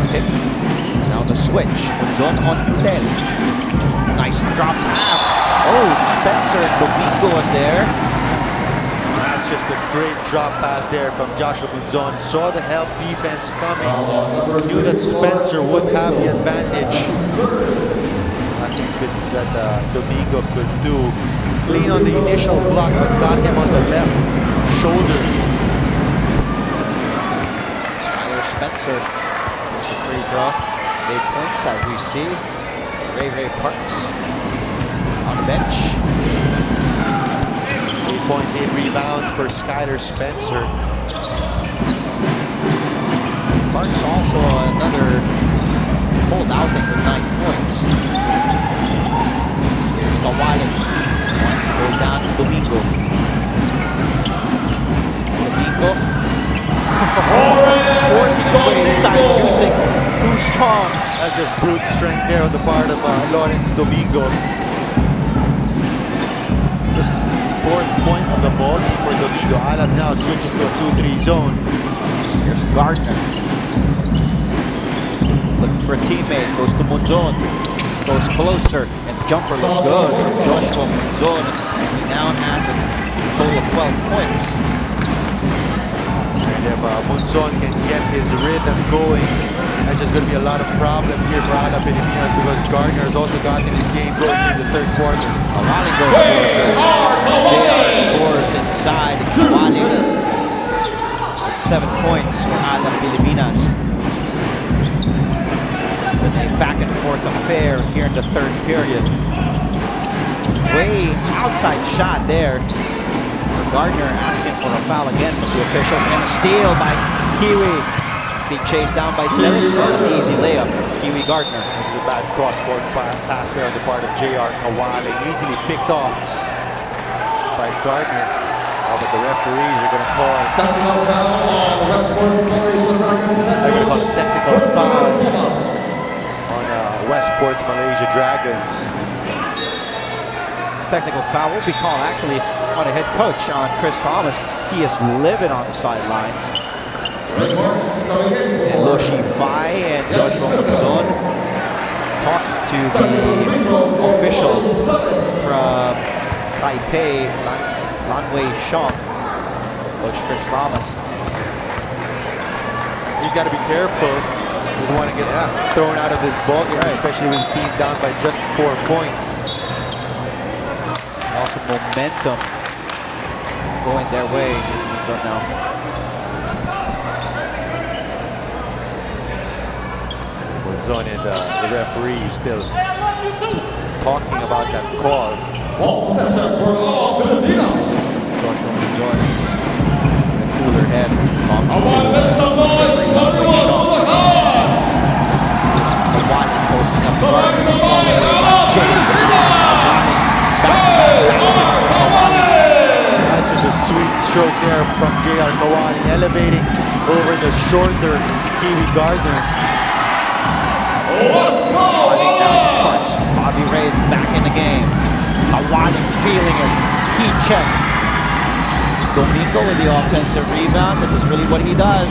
Speaker 7: Okay. And now the switch. Monzon on Nudel. Nice drop pass. Oh, Spencer and Domingo was there.
Speaker 2: That's just a great drop pass there from Joshua Monzon. Saw the help defense coming. Knew that Spencer would have the advantage. Nothing that Domingo could do. Clean on the initial block, but got him on the left shoulder.
Speaker 7: Spencer gets a free throw. 8 points as we see. Ray Parks on the bench.
Speaker 2: 8 points, 8 rebounds for Skylar Spencer.
Speaker 7: Parks also another cold outing with 9 points. Here's Kawaling. Goes down to Domingo. Domingo. Forcing his way inside, using too strong.
Speaker 2: That's just brute strength there on the part of Lawrence Domingo. Just fourth point of the ball game for Domingo. Alab now switches to a 2-3 zone.
Speaker 7: Here's Gardner. Looking for a teammate. Goes to Munzon. Goes closer. And jumper looks good. Joshua Munzon. Now has a total of 12 points.
Speaker 2: And if Munzon can get his rhythm going, there's just going to be a lot of problems here for Alab Pilipinas because Gardner has also gotten his game going in the third quarter.
Speaker 7: Kawaling goes closer. JR scores inside. Kawaling with 7 points for Alab Pilipinas. A back and forth affair here in the third period. Way outside shot there for Gardner, asking for a foul again from the officials, and a steal by Kiwi. Being chased down by Ceres, an easy layup. Kiwi Gardner.
Speaker 2: This is a bad cross-court pass there on the part of JR Kawaling. Easily picked off by Gardner. Oh, but the referees are going to call
Speaker 3: Technical foul on Westports Malaysia Dragons.
Speaker 2: they're going to call a technical foul on Westports Malaysia Dragons.
Speaker 7: Technical foul will be called actually on a head coach, on Chris Thomas. He is livid on the sidelines. And Loshi Fai and Joshua Munzon talking to the officials from Taipei, Lanwei Shong. Coach Chris Thomas.
Speaker 2: He's got to be careful. He doesn't want to get thrown out of this ballgame, especially when he's down by just 4 points.
Speaker 7: Also momentum going their way. Here's Munzon now.
Speaker 2: Munzon and the referee still talking about that call.
Speaker 3: Ball possession for Alab Pilipinas.
Speaker 7: Joshua Munzon with a cooler head.
Speaker 3: I want to make some noise. Baliwag, Bulacan.
Speaker 7: Kawaling posting up.
Speaker 3: Somebody, Alab Pilipinas.
Speaker 2: That's just a sweet stroke there from JR Kawaling, elevating over the shorter Kiwi Gardner.
Speaker 7: Kawaling down the punch. Bobby Ray's back in the game. Kawaling feeling it. Key check. Domingo with the offensive rebound. This is really what he does.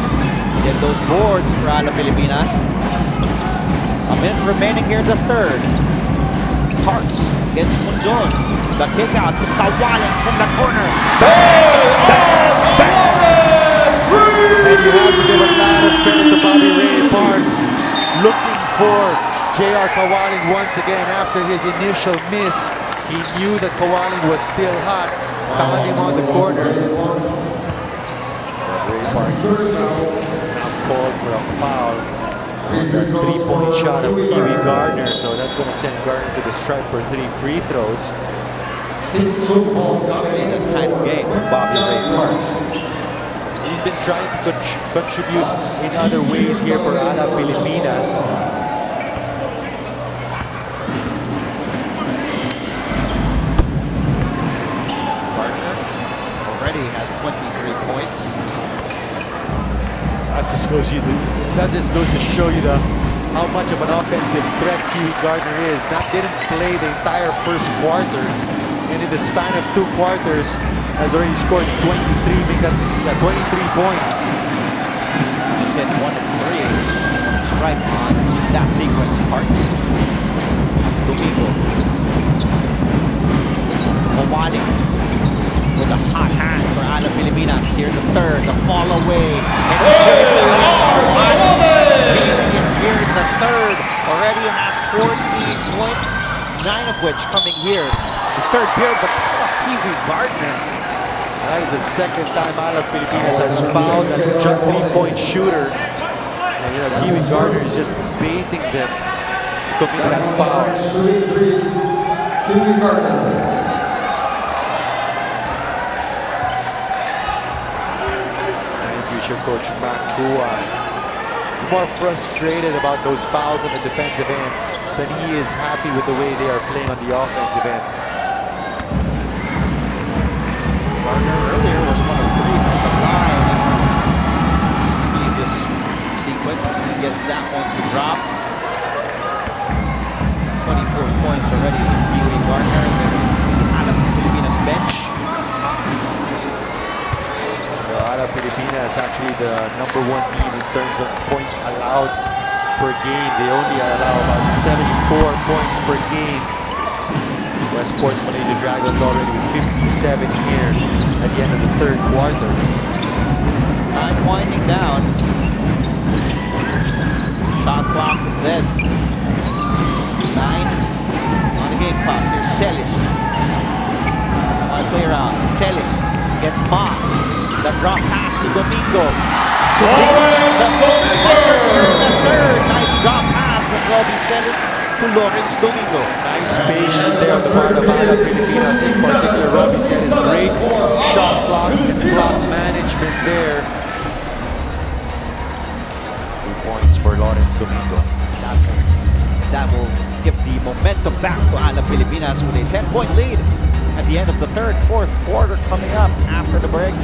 Speaker 7: Get those boards for Alab Pilipinas. A minute remaining here in the third. Parks against Munzon. The kick out to Kawaling from the corner.
Speaker 2: And you have to give a lot of credit to Bobby Ray Parks, looking for JR Kawaling once again after his initial miss. He knew that Kawaling was still hot, found him on the corner. Ray Parks is now called for a foul. A 3-point shot of Kiwi Gardner, so that's going to send Gardner to the stripe for 3 free throws.
Speaker 7: That kind of game for Bobby Ray Parks.
Speaker 2: He's been trying to contribute in other ways here for Alab Pilipinas.
Speaker 7: Gardner already has 23 points.
Speaker 2: That just goes to show you how much of an offensive threat Kiwi Gardner is. Didn't play the entire first quarter, and in the span of 2 quarters has already scored 23 points.
Speaker 7: Just hit 1 of 3. Right on that sequence. Parks. Domingo. Kawaling with a hot hand for Alab Pilipinas. Here the third, the fall away. And here in the third, already has 14 points, 9 of which coming here. The third period, but Kiwi Gardner.
Speaker 2: That is the second time Alab Pilipinas has fouled a 3-point shooter. And Kiwi Gardner is just baiting them to commit that foul.
Speaker 3: Shooting 3, Kiwi Gardner.
Speaker 2: Future coach Matt Kuan more frustrated about those fouls on the defensive end than he is happy with the way they are playing on the offensive end.
Speaker 7: Gardner earlier was 1 of 3 from the line. Previous sequence, he gets that one to drop. 24 points already for Kiwi Gardner. There's the Alab Pilipinas bench.
Speaker 2: Alab Pilipinas actually the #1 team in terms of points allowed per game. They only allow about 74 points per game. Westports Malaysia Dragons already with 57 here at the end of the third quarter.
Speaker 7: Time winding down. Shot clock is dead. 9 on the game clock. Here's Celis. On play around. Celis gets Ma. The drop pass to Domingo. The third. Nice drop pass from Robbie Celis to Lawrence Domingo.
Speaker 2: Nice patience there on the part of Alab Pilipinas, in particular Robbie Celis. Great shot clock and clock management there. 2 points for Lawrence Domingo.
Speaker 7: That will give the momentum back to Alab Pilipinas with a 10-point lead at the end of the fourth quarter coming up after the break.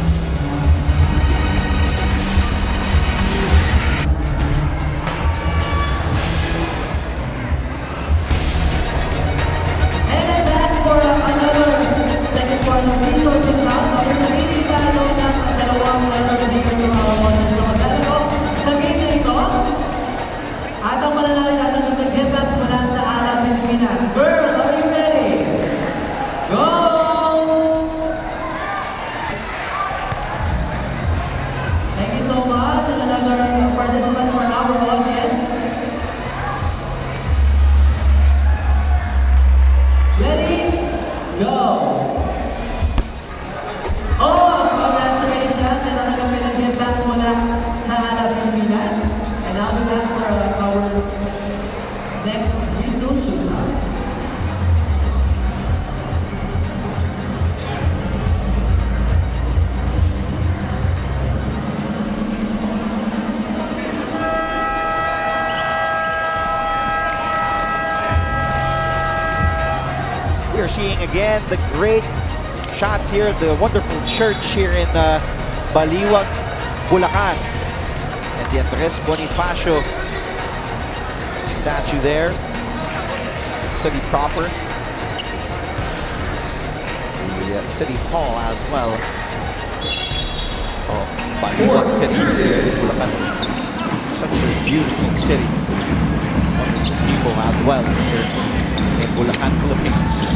Speaker 7: We're seeing again the great shots here, the wonderful church here in Baliwag, Bulacan. And the Andres Bonifacio statue there. City proper. The City Hall as well. Oh, Baliwag City, Bulacan. Such a beautiful city. Wonderful people as well here in Bulacan, Philippines.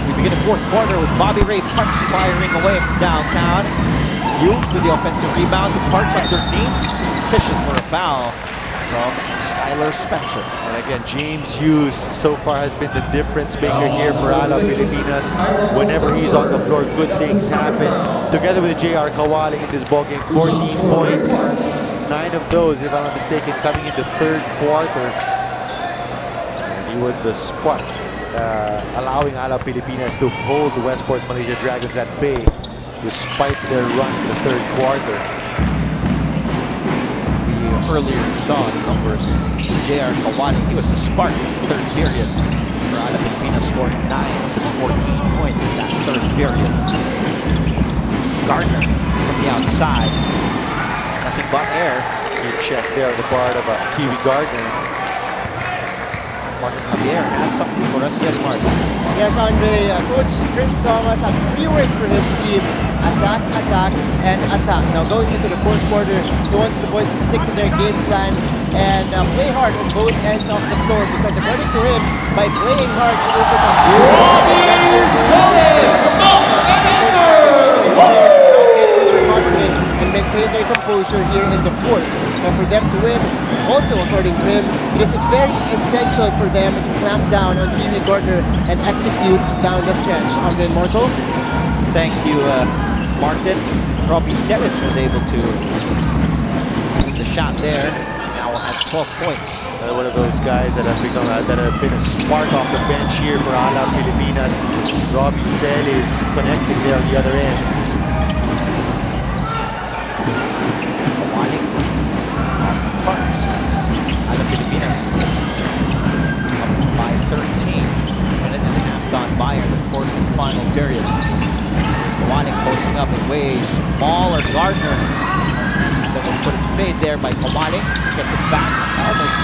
Speaker 7: We begin the fourth quarter with Bobby Ray Parks firing away from downtown. Hughes with the offensive rebound to Parks underneath. Fishes for a foul from Skylar Spencer.
Speaker 2: And again, James Hughes so far has been the difference maker here for Alab Pilipinas. Whenever he's on the floor, good things happen. Together with J.R. Kawaling in this ballgame, 14 points. 9 of those, if I'm not mistaken, coming in the third quarter. And he was the spark, allowing Alab Pilipinas to hold the Westports Malaysia Dragons at bay despite their run in the third quarter.
Speaker 7: Earlier saw the numbers. J.R. Kawani, he was the spark in the third period for Alab Pilipinas, scoring 9 of his 14 points in that third period. Gardner from the outside. Nothing but air.
Speaker 2: Good check there on the part of Kiwi Gardner.
Speaker 7: Martin Javier has something for us. Yes, Martin.
Speaker 5: Yes, Andre. Coach Chris Thomas has 3 words for his team. Attack, attack, and attack. Now going into the fourth quarter, he wants the boys to stick to their game plan and play hard on both ends of the floor, because according to him, by playing hard, he overcome and maintain their composure here in the fourth. Now for them to win, also according to him, it is very essential for them to clamp down on Kiwi Gardner and execute down the stretch. Andre Morto.
Speaker 7: Thank you, Martin. Robbie Celis was able to keep the shot there. Now has 12 points.
Speaker 2: One of those guys that have been a spark off the bench here for Alab Pilipinas. Robbie Celis connecting there on the other end.
Speaker 7: Parks. by in the fourth and final period. Kawalik posting up and way smaller. Gardner. Then we'll put it fade there by Kawalik. Gets it back. Almost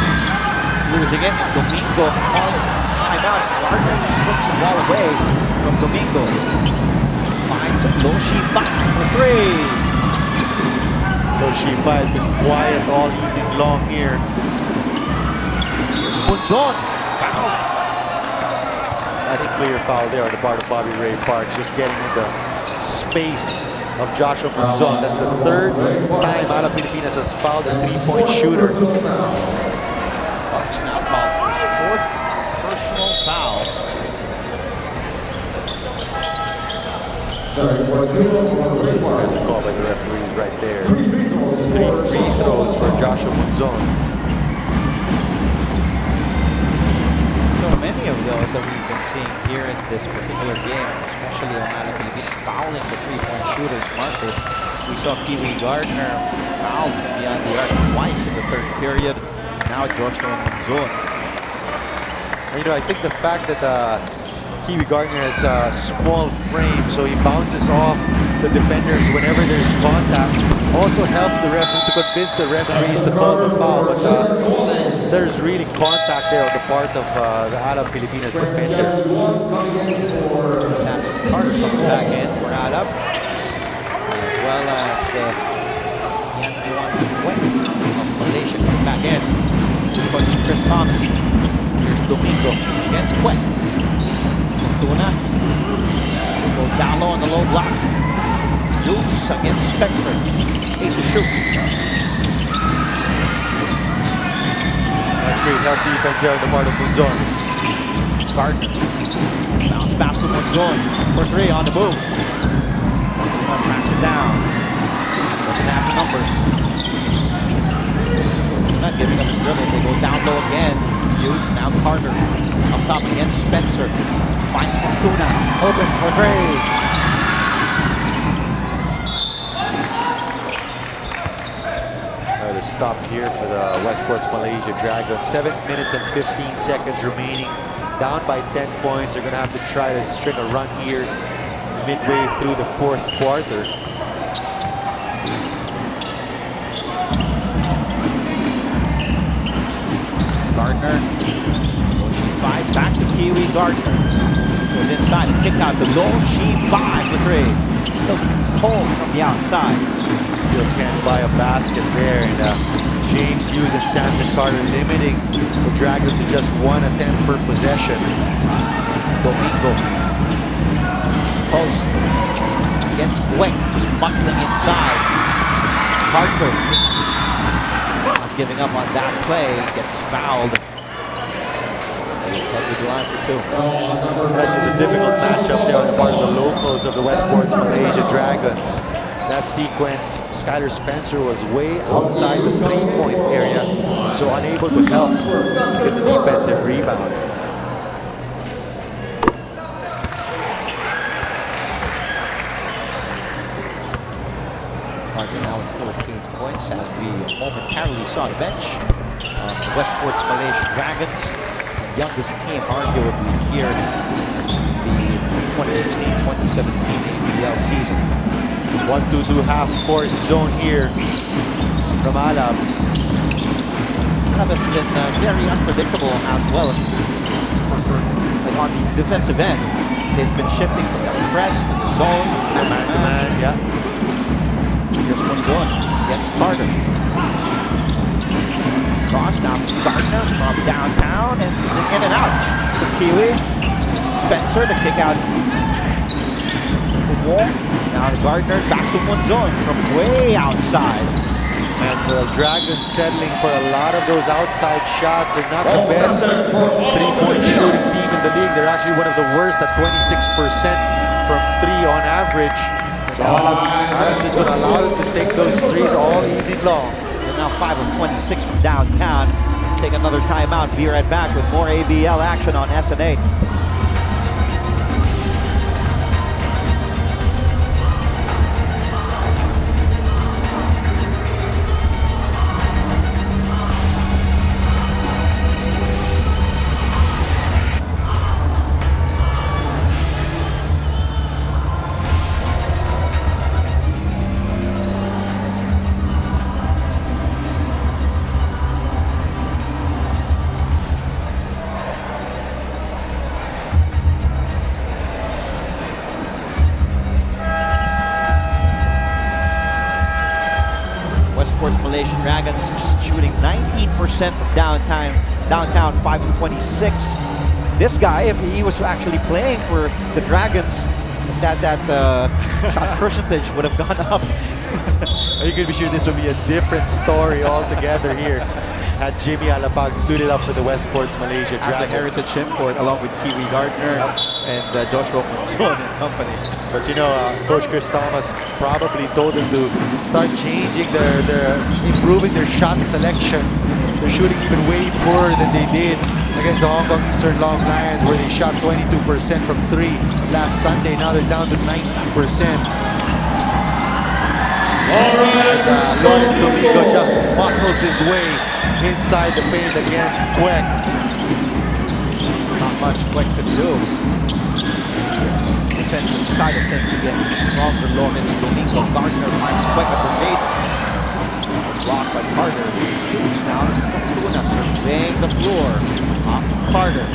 Speaker 7: losing it. Domingo on timeout. Gardner slips the ball away from Domingo. Finds Loshifa for three.
Speaker 2: Loshifa has been quiet all evening long here.
Speaker 7: Bunzon. Foul.
Speaker 2: That's a clear foul there on the part of Bobby Ray Parks, just getting in the space of Joshua Bunzon. That's the third time Alab Pilipinas has fouled a three-point shooter.
Speaker 7: Parks now called for his fourth personal foul.
Speaker 2: That's a call by the referees right there. Three free throws for Joshua Bunzon.
Speaker 7: So many of those that we've been seeing here in this particular game, especially on Alab Pilipinas, fouling the three-point shooters marker. We saw Kiwi Gardner fouled from beyond the arc twice in the third period. Now Joshua Bunzon.
Speaker 2: I think the fact that Kiwi Gardner has a small frame, so he bounces off the defenders whenever there's contact, also helps the referee to convince the referees to call the foul. But there's really contact there on the part of the Alab Pilipinas defender.
Speaker 7: Samson Carter comes back in for Alab, as well as Baliwag of Malaysia comes back in. Coach Chris Thomas. Here's Domingo against Quet. Tuna. Goes down low on the low block. Dukes against Spencer. 8 to shoot.
Speaker 2: That's great help defense there on the part of Bunzon.
Speaker 7: Gardner. Bounce pass to Bunzon for three on the move. Backs it down. Doesn't have the numbers. Not giving up his dribble. They go down low again. Hughes, now Carter. Up top against Spencer. Finds Fortuna. Open for three.
Speaker 2: To stop here for the Westports Malaysia Dragons. 7 minutes and 15 seconds remaining. Down by 10 points. They're going to have to try to string a run here midway through the fourth quarter.
Speaker 7: Gardner. Loshifa back to Kiwi Gardner. Goes inside and kick out to Loshifa for three. Still cold from the outside.
Speaker 2: Still can't buy a basket there, and James Hughes and Samson Carter limiting the Dragons to just one attempt per possession.
Speaker 7: Domingo. Post against Gwek, just bustling inside. Carter, not giving up on that play, gets fouled. Head to the line for two.
Speaker 2: That's just a difficult matchup there on the part of the locals of the Westports Malaysia Dragons. That sequence, Skylar Spencer was way outside the three-point area, so unable to help with the defensive rebound.
Speaker 7: Carter now with 14 points as we momentarily saw the bench of the Westports Malaysia Dragons. The youngest team arguably here in the 2016-2017 APL season.
Speaker 2: 1-2-2 half-court zone here from Alab.
Speaker 7: Alab has been very unpredictable as well. Like on the defensive end, they've been shifting from the press to the zone.
Speaker 2: Man-to-man, yeah.
Speaker 7: Here's Bunzon against Carter. Cross now to Gardner from downtown and in and out for Kiwi. Spencer to kick out the wall. Now to Gardner, back to Bunzon from way outside.
Speaker 2: And the Dragons settling for a lot of those outside shots. They're not the best three-point shooting team in the league. They're actually one of the worst at 26% from three on average. So Alab's just going to allow them to take those threes all evening long.
Speaker 7: They're now 5 of 26 from downtown. Take another timeout. Be right back with more ABL action on SNA. Westports Malaysia Dragons just shooting 19% from downtown, 5 of 26. This guy, if he was actually playing for the Dragons, that shot percentage would have gone up.
Speaker 2: You could be sure this would be a different story altogether here. Had Jimmy Alapag suited up for the Westports Malaysia
Speaker 7: At the
Speaker 2: Dragons.
Speaker 7: Heritage Import, along with Kiwi Gardner and Joshua Monzon and company.
Speaker 2: But you know, Coach Chris Thomas probably told them to start changing improving their shot selection. They're shooting even way poorer than they did against the Hong Kong Eastern Long Lions, where they shot 22% from 3 last Sunday. Now they're down to 19%. As Lawrence Domingo just muscles his way inside the paint against Quek.
Speaker 7: Not much Quek could do. Defensive side of things against stronger Lawrence Domingo. Gardner finds Quek at the gate. Blocked by Carter. Moves down from Tuna, surveying the floor. Off to Carter.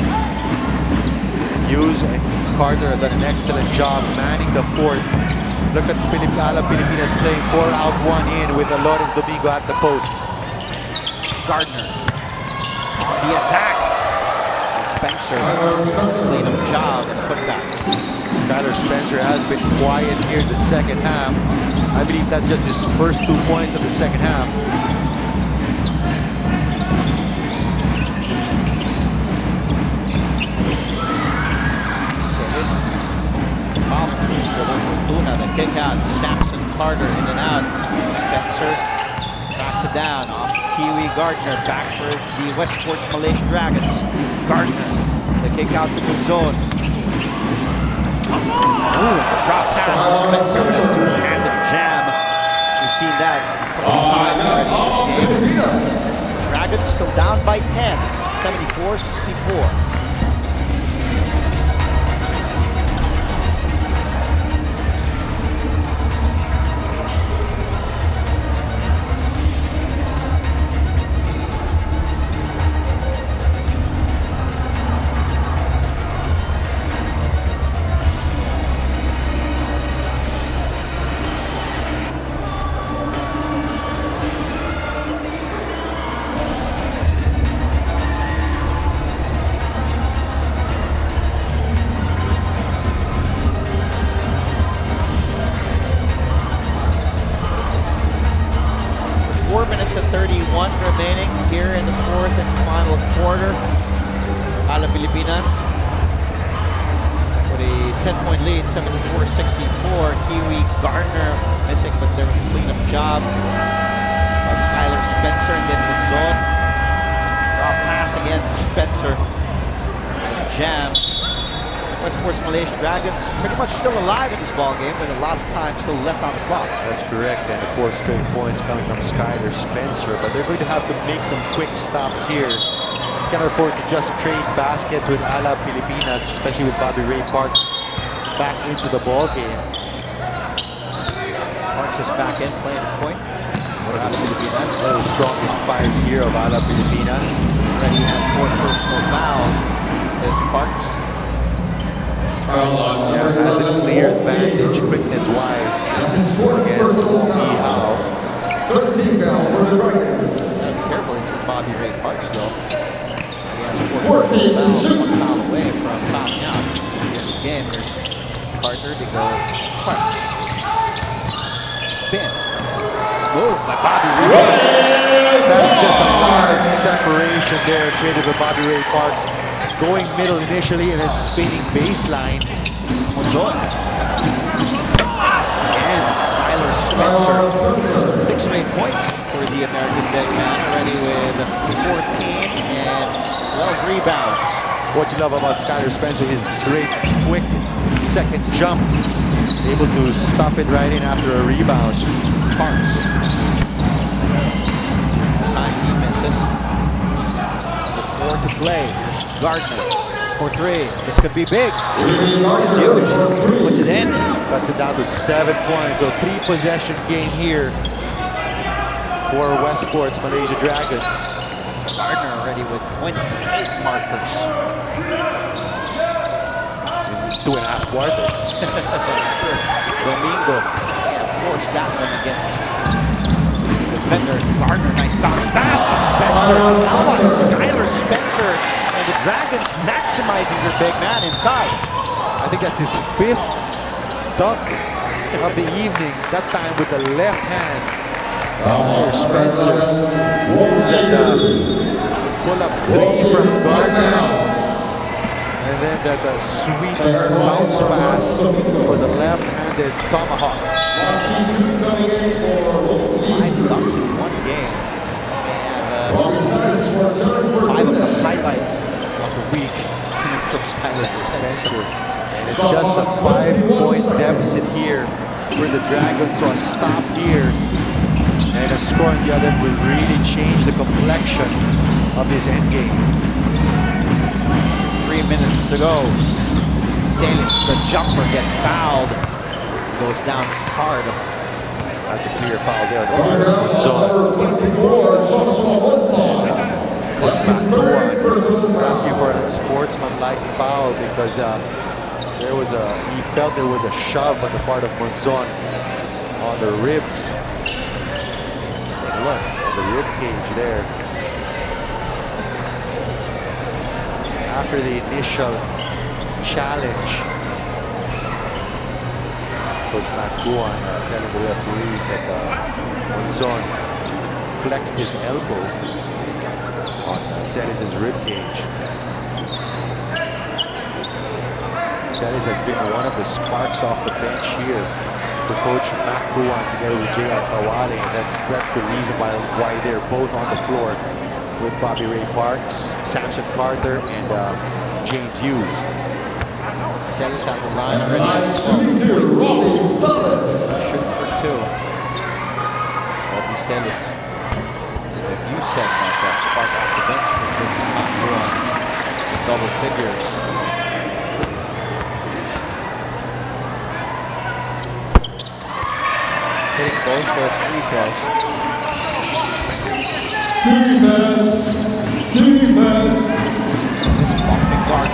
Speaker 2: Hughes and Carter have done an excellent job manning the fort. Look at Alab Pilipinas playing 4 out, 1 in with Lawrence Domingo at the post.
Speaker 7: Gardner on the attack. And Spencer clean up job and put back.
Speaker 2: Skylar Spencer has been quiet here in the second half. I believe that's just his first 2 points of the second half.
Speaker 7: The kick out, Sampson, Carter in and out. Spencer tracks it down off Kiwi Gardner, back for the Westports Malaysia Dragons. Gardner, the kick out to Monzon. Ooh, drop pass to Spencer with a two-handed jam. We've seen that a couple of times already in this game. Dragons still down by 10, 74-64. Remaining here in the fourth and final quarter. Alab Pilipinas with a 10-point lead, 74-64. Kiwi Gardner missing, but there was a cleanup job by Skylar Spencer and then Monzon. Draw pass again to Spencer. Jam. Westports Malaysia Dragons pretty much still alive in this ball game with a lot of time still left on the clock.
Speaker 2: That's correct, and the 4 straight points coming from Skylar Spencer, but they're going to have to make some quick stops here. Can't afford to just trade baskets with Alab Pilipinas, especially with Bobby Ray Parks back into the ball game.
Speaker 7: Parks is back in playing the point.
Speaker 2: One of the strongest 5s here of Alab Pilipinas.
Speaker 7: Already has 4 personal fouls. There's Parks.
Speaker 2: Yeah, has the clear advantage quickness-wise against Ihao.
Speaker 3: 13 foul for the Dragons.
Speaker 7: Carefully for Bobby Ray Parks though. He has 4 personal fouls, 1 foul away from fouling out. In this game, there's Carter to go Parks. Spin. Smooth by Bobby Ray.
Speaker 2: That's just a lot of separation there created by Bobby Ray Parks. Going middle initially and then spinning baseline.
Speaker 7: Monzon. And Skylar Spencer. 6 straight points for the American big man, already with 14 and 12 rebounds.
Speaker 2: What you love about Skylar Spencer is great quick second jump. Able to stuff it right in after a rebound.
Speaker 7: Parks. Time he misses. With 4 to play. Gardner for 3. This could be big. It's huge. Puts it in.
Speaker 2: Cuts it down to 7 points. So 3 possession game here for Westports Malaysia Dragons.
Speaker 7: Gardner already with 28 markers.
Speaker 2: 2.5 quarters.
Speaker 7: Domingo can't force that one against the defender. Gardner, nice bounce pass to Spencer. Now on Skylar Spencer. And the Dragons maximizing their big man inside.
Speaker 2: I think that's his 5th dunk of the evening, that time with the left hand. Skylar Spencer. Here's that pull-up 3 from Gardner. And then that sweet bounce pass for the left-handed tomahawk.
Speaker 7: 5 dunks in one game. And 5 of the highlights of the week coming from Skylar Spencer.
Speaker 2: And it's just a 5-point deficit here for the Dragons. So a stop here and a score on the other end will really change the complexion of this endgame.
Speaker 7: 3 minutes to go. Salis, the jumper, gets fouled. Goes down hard.
Speaker 2: That's a clear foul there. So Coach Makuan asking for a sportsman-like foul because he felt there was a shove on the part of Monzon on the rib. Take a look at the rib cage there. After the initial challenge, Coach Makuan telling the referees that Monzon flexed his elbow on Celis' ribcage. Celis has been one of the sparks off the bench here for Coach Makuan together with J.R. Kawali, and that's the reason why they're both on the floor with Bobby Ray Parks, Samson Carter, and James Hughes.
Speaker 7: Celis at the line already. Shooting for 2. Bobby Celis. Like you said, that spark off the bench for Makuan. Double figures. Hitting both their free throws.
Speaker 3: Defense!
Speaker 7: This bumping guard.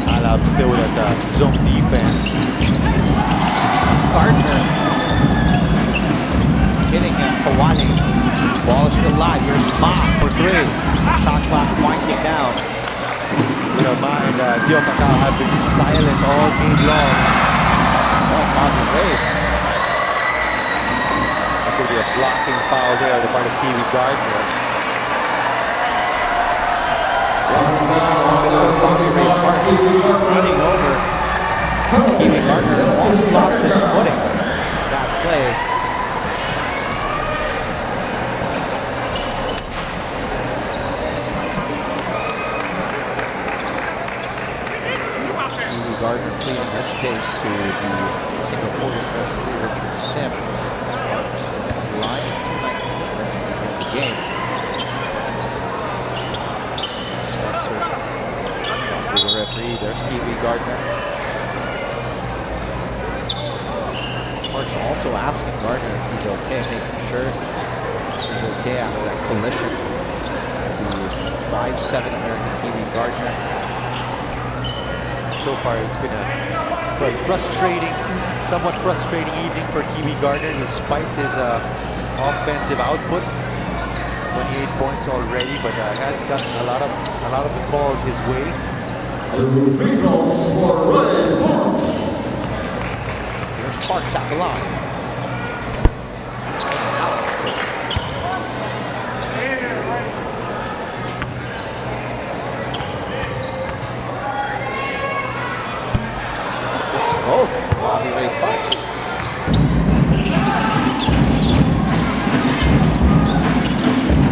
Speaker 2: Alab still with that zone defense.
Speaker 7: Gardner hitting him. Kawali. Ball is still live. Here's Ma for 3. Shot clock winding down.
Speaker 2: You know, Ma and Dio Takao have been silent all game long.
Speaker 7: Oh, Bobby Ray.
Speaker 2: That's going to be a blocking foul there on the part of Kiwi Gardner.
Speaker 7: Bobby Ray Parks running over. Kiwi Gardner almost lost his footing. That play. Kiwi Gardner pleading this case to the Singaporean referee Richard Sim. Sparks is at the line. 2:19 in the game. Spencer to the referee. There's Kiwi Gardner. Sparks also asking Gardner if he's okay, making sure he's okay after that collision. The 5'7" American Kiwi Gardner.
Speaker 2: So far, it's been a somewhat frustrating evening for Kiwi Gardner, despite his offensive output. 28 points already, but hasn't gotten a lot of the calls his way.
Speaker 3: Free throws for Ray Parks.
Speaker 7: There's Parks at the line. Both Bobby Ray Parks.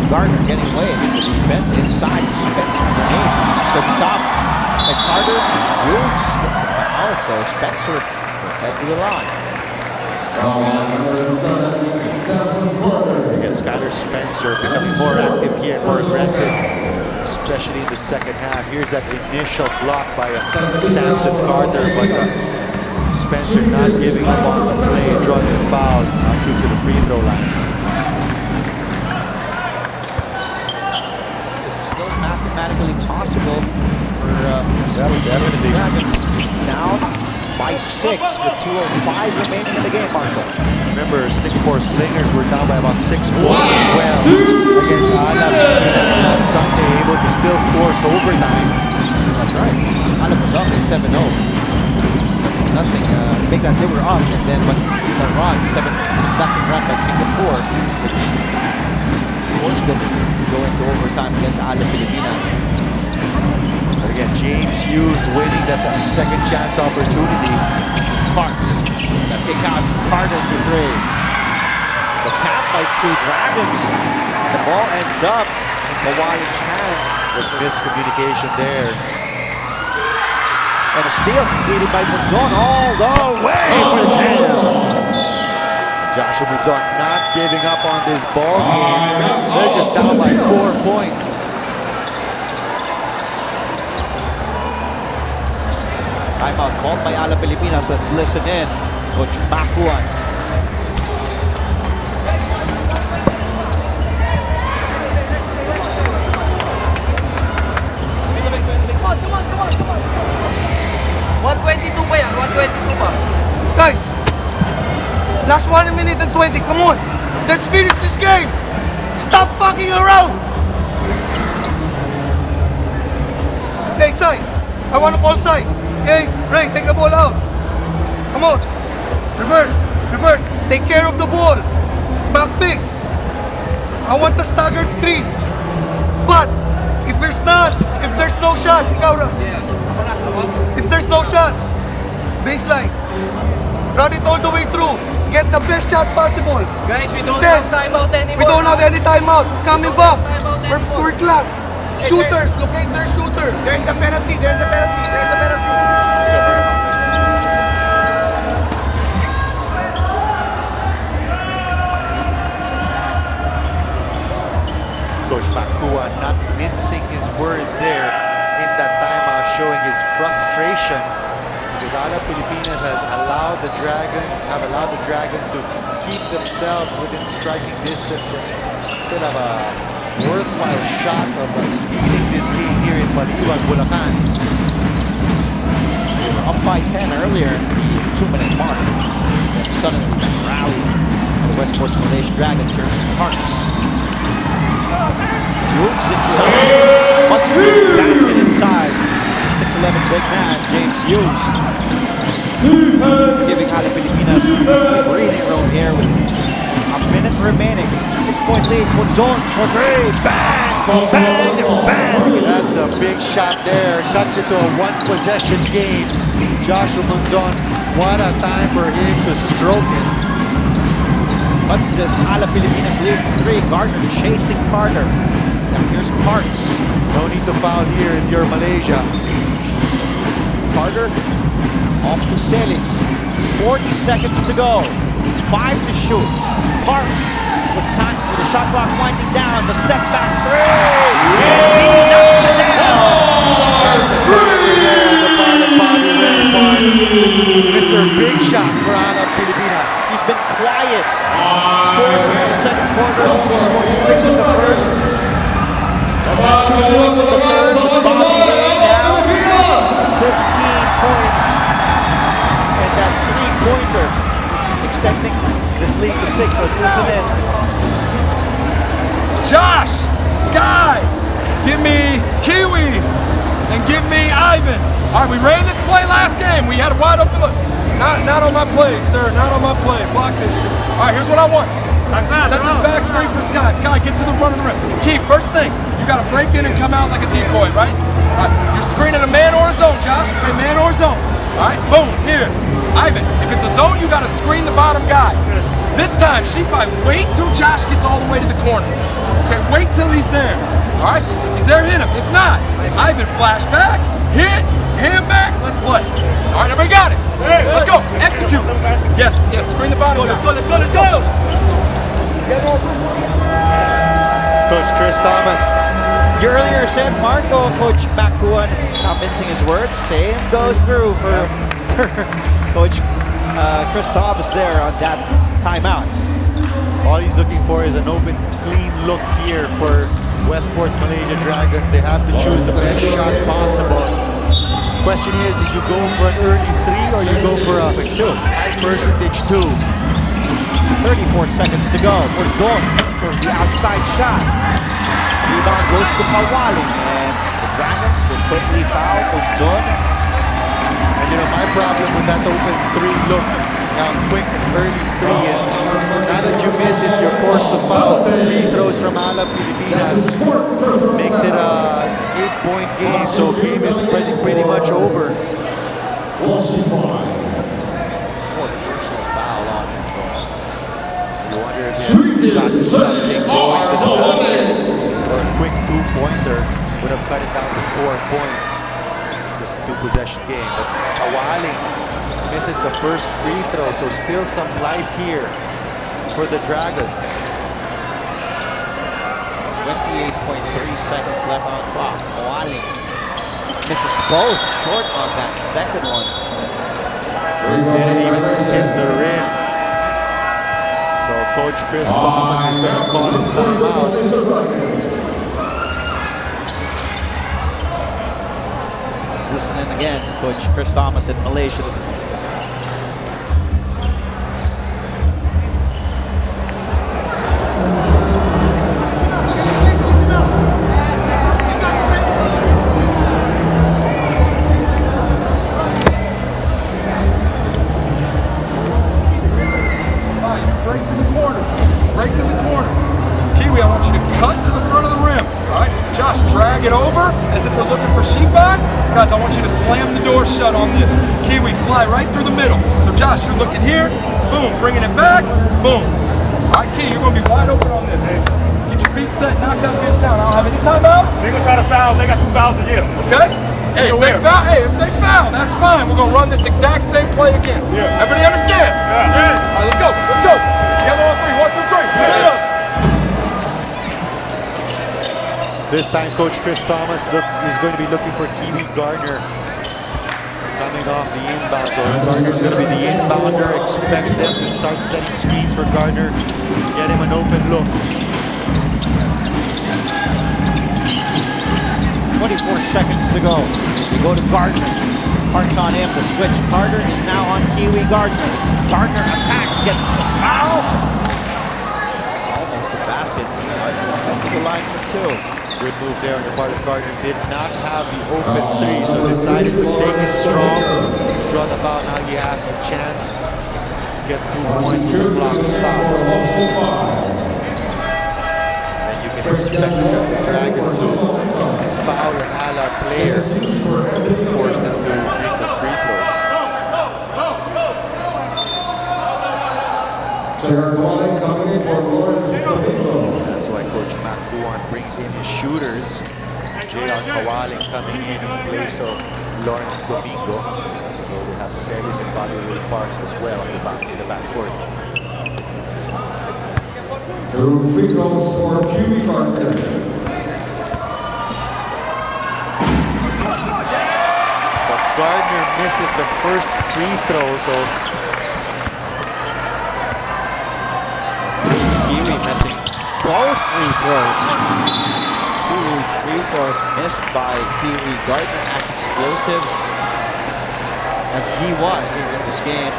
Speaker 7: Gardner getting away with the defense inside. Spencer underneath. Good stop. And Carter Hughes gets a foul, so Spencer will head to the line.
Speaker 3: Number 7, Samson Carter.
Speaker 2: Again, Skylar Spencer becoming more active here, more aggressive, especially in the second half. Here's that initial block by Samson Carter, but Spencer not giving up on the play, drawing the foul, true to the free throw line.
Speaker 7: Still mathematically possible for
Speaker 2: definitely.
Speaker 7: Dragons. Now by 6 with 2:05 remaining in the game, Marco.
Speaker 2: Remember, Singapore Slingers were down by about 6 points as well against Alab Pilipinas last Sunday, able to still force overtime.
Speaker 7: That's right. Alab was up 7-0. Nothing big that they were up, and then but the run, 7-0 run by Singapore, which forced them to go into overtime against Alab Pilipinas.
Speaker 2: But again, James Hughes winning that second chance opportunity.
Speaker 7: Sparks. That kick out Carter to 3. The tap by two Dragons. The ball ends up in Hawaiian's hands.
Speaker 2: There's miscommunication there.
Speaker 7: And a steal completed by Monzon all the way to the jam.
Speaker 2: Joshua Monzon not giving up on this ball game. They're just down by 4 points.
Speaker 7: Timeout called by Alab Pilipinas. Let's listen in. Coach Makuan.
Speaker 8: Come on. 122 pa yan, 122 pa.
Speaker 9: Guys, last 1 minute and 20, come on. Let's finish this game. Stop fucking around. Hey, side. I want to call side. Hey, Ray, take the ball out. Come on. Reverse. Take care of the ball. Back big. I want the staggered screen. But, if there's no shot, ikaw ra. If there's no shot, baseline. Run it all the way through. Get the best shot possible.
Speaker 8: Guys, we don't
Speaker 9: Then,
Speaker 8: have timeout anymore.
Speaker 9: We don't have any timeout. Coming back.
Speaker 8: Timeout
Speaker 9: We're class. Shooters, locate their shooters. They're in the penalty.
Speaker 2: Coach Makuan not mincing his words there in that timeout, showing his frustration because Alab Pilipinas have allowed the Dragons to keep themselves within striking distance and instead of a worthwhile shot of stealing this game here in Baliwag, Bulacan.
Speaker 7: They were up by 10 earlier in the 2-minute mark. And suddenly rallied by the Westports Malaysia Dragons. Here's Parks. Moves inside. Must basket inside. 6'11" big man, James Hughes. Giving Alab Pilipinas a breathing room here with a minute remaining. 6-point lead. Monzon for 3. Bang!
Speaker 2: That's a big shot there. Cuts it to a one-possession game. Joshua Monzon, what a time for him to stroke it.
Speaker 7: What's this? Alab Pilipinas lead 3. Gardner chasing Carter. And here's Parks.
Speaker 2: No need to foul here if you're Malaysia.
Speaker 7: Carter off to Celis. 40 seconds to go. 5 to shoot. Parks with the shot clock winding down. The step back 3. He knocks it down.
Speaker 2: That's right there on the bottom, Bobby Ray Parks. Mr. Big Shot for Alab Pilipinas.
Speaker 7: He's been quiet. Scoreless in the second quarter. Only scored 6 in the first. 2 points in the third. Bobby Ray now 15 points. And that 3-pointer extending this lead to 6. Let's listen in.
Speaker 10: Josh, Sky, give me Kiwi, and give me Ivan. All right, we ran this play last game. We had a wide open look. Not on my play, sir. Not on my play. Block this shit. All right, here's what I want. Set this back screen for Sky. Sky, get to the front of the rim. Keith, first thing, you got to break in and come out like a decoy, right? All right, you're screening a man or a zone, Josh. Okay, man or a zone. All right, boom, here. Ivan, if it's a zone, you got to screen the bottom guy. This time, Shifi, wait till Josh gets all the way to the corner. Okay, wait till he's there. All right, if he's there, hit him. If not, Ivan, flash back, hit, hand back, let's play. All right, everybody got it. Let's go, execute. Yes, screen the bottom guy. Let's go.
Speaker 2: Coach Chris Thomas.
Speaker 7: You earlier said Marco, Coach Makuan, not mincing his words. Same goes through for Coach Chris Thomas there on that timeout.
Speaker 2: All he's looking for is an open, clean look here for Westports Malaysia Dragons. They have to choose the best shot possible. question is you go for an early 3 or you go for a high percentage 2?
Speaker 7: 34 seconds to go for Zon for the outside shot. Rebound goes to Kawaling, and the Dragons will quickly foul for Zon.
Speaker 2: And you know, my problem with that open 3 look, how quick and early 3 is, now that you miss it, you're forced to foul. Free throws from Alab Pilipinas makes it a 8-point game, so game is pretty much over.
Speaker 7: Personal foul on Zon.
Speaker 2: You wonder if he's got something going to the basket, or a quick 2-pointer would have cut it down to 4 points. Just a 2-possession game, but Kawaling misses the first free throw, so still some life here for the Dragons.
Speaker 7: 28.3 seconds left on clock. Kawaling misses both short on that second one.
Speaker 2: Didn't even hit the rim. So Coach Chris Thomas is going to call his timeout.
Speaker 7: Let's listen in again to Coach Chris Thomas in Malaysia.
Speaker 10: Right to the corner. Kiwi, I want you to cut to the front of the rim. All right, Josh, drag it over as if we're looking for Shifak. Guys, I want you to slam the door shut on this. Kiwi, fly right through the middle. So Josh, you're looking here. Boom, bringing it back. Boom. All right, Kiwi, you're going to be wide open on this. Get your feet set, knock that bitch down. I don't have any timeouts.
Speaker 11: They're going to try to foul. They got 2 fouls to give.
Speaker 10: Okay? Hey, if they foul, that's fine. We're going to run this exact same play again.
Speaker 11: Yeah.
Speaker 10: Everybody understand?
Speaker 11: Yeah.
Speaker 10: All right, let's go. Let's go. Together on 3. 1, 2, 3. Yeah.
Speaker 2: This time, Coach Chris Thomas is going to be looking for Kiwi Gardner coming off the inbound. So Gardner's going to be the inbounder. Expect them to start setting screens for Gardner. Get him an open look.
Speaker 7: 24 seconds to go. We go to Gardner. Parks on him. The switch. Carter is now on Kiwi Gardner. Gardner attacks. Gets the foul. Almost a basket. Up to the line for 2.
Speaker 2: Good move there on the part of Gardner. Did not have the open 3, so decided to take it strong. Draw the foul. Now he has the chance to get 2 points with the clock stop. And you can expect the Dragons to foul an Alab player, force them to make the free throws.
Speaker 3: Coming in for Lawrence.
Speaker 2: That's why Coach Makuan brings in his shooters. J.R. Kawaling coming in place of Lawrence Domingo. So we have Celis and Baliwag Parks as well in the backcourt.
Speaker 3: 2 free throws for Kiwi Gardner.
Speaker 2: But Gardner misses the first free throw, so
Speaker 7: Kiwi missing both free throws. 2 free throws missed by Kiwi Gardner. As explosive as he was in this game,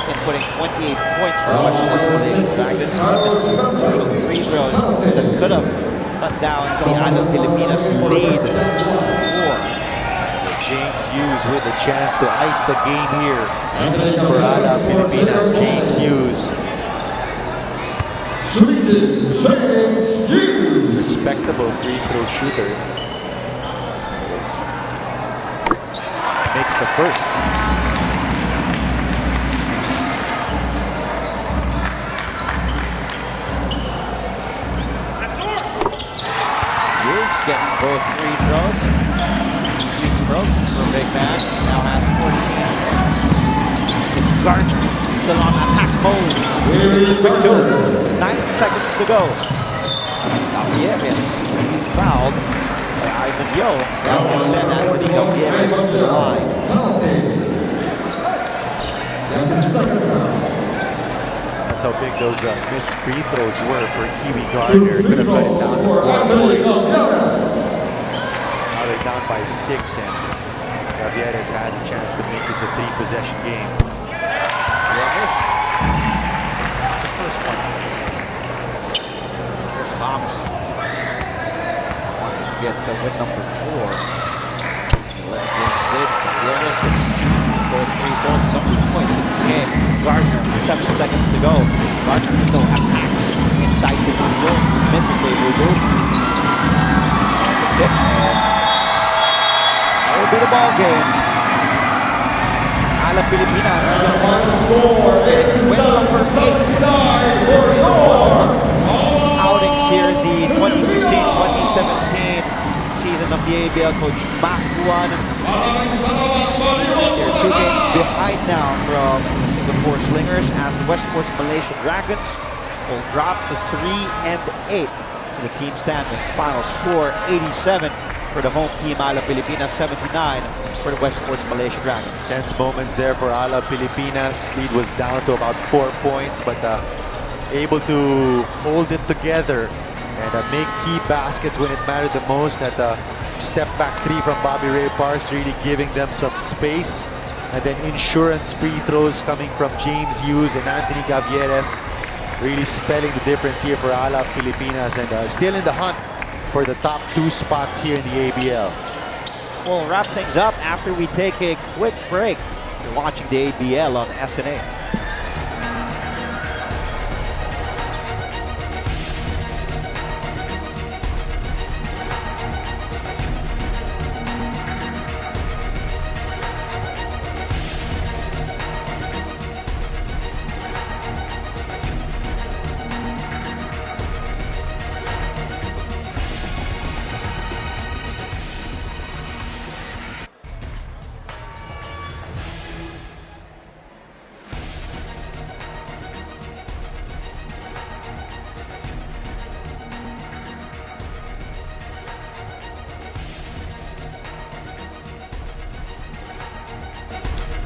Speaker 7: and putting 28 points for Westports Malaysia Dragons. He missed some free throws that could have cut down the Alab Pilipinas lead.
Speaker 2: James Hughes with a chance to ice the game here for Alab Pilipinas. James Hughes.
Speaker 3: James Hughes.
Speaker 2: Respectable free throw shooter. Makes the first.
Speaker 7: Hughes gets both free throws. Streaks broke for a big man. Now has 14 points. Gardner still on attack mode. Quick 2. 9 seconds to go. Gutierrez fouled by Ivan Yo. Now will send Anthony Gutierrez to the line.
Speaker 3: That's his second foul.
Speaker 2: That's how big those missed free throws were for Kiwi Gardner. Could have cut it down to 4 points. Now they're down by 6 and got Gavieres has a chance to make this a 3-possession game.
Speaker 7: Yes. That's the first one. Here's Thomas. Wanting to get the win number 4. Let James did. Gavieres for 3 points, some points in this game. Gardner, 7 seconds to go. Gardner still attacks inside the zone. Misses a move. A little bit of ball game. Alab Pilipinas.
Speaker 3: Score 87-79 for your
Speaker 7: Outings here in the 2016-2017 season of the ABL. Coach Mac won. They're 2 games behind now from the Singapore Slingers as the Westports Malaysia Dragons will drop to 3-8 in the team standings. Final score 87 for the home team, Alab Pilipinas, 79 for the Westports Malaysia Dragons.
Speaker 2: Tense moments there for Alab Pilipinas. Lead was down to about 4 points, but able to hold it together and make key baskets when it mattered the most. That step back 3 from Bobby Ray Parks really giving them some space. And then insurance free throws coming from James Hughes and Anthony Gavieres, really spelling the difference here for Alab Pilipinas, and still in the hunt for the top 2 spots here in the ABL.
Speaker 7: We'll wrap things up after we take a quick break. You're watching the ABL on SNA.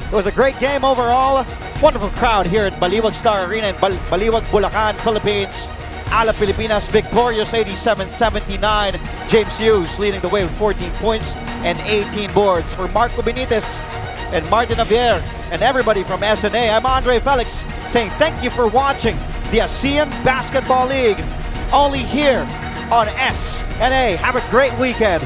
Speaker 7: It was a great game overall. Wonderful crowd here at Baliwag Star Arena in Baliwag, Bulacan, Philippines. Alab Pilipinas victorious 87-79. James Hughes leading the way with 14 points and 18 boards. For Marco Benitez and Martin Javier and everybody from SNA, I'm Andre Felix saying thank you for watching the Asean Basketball League only here on SNA. Have a great weekend.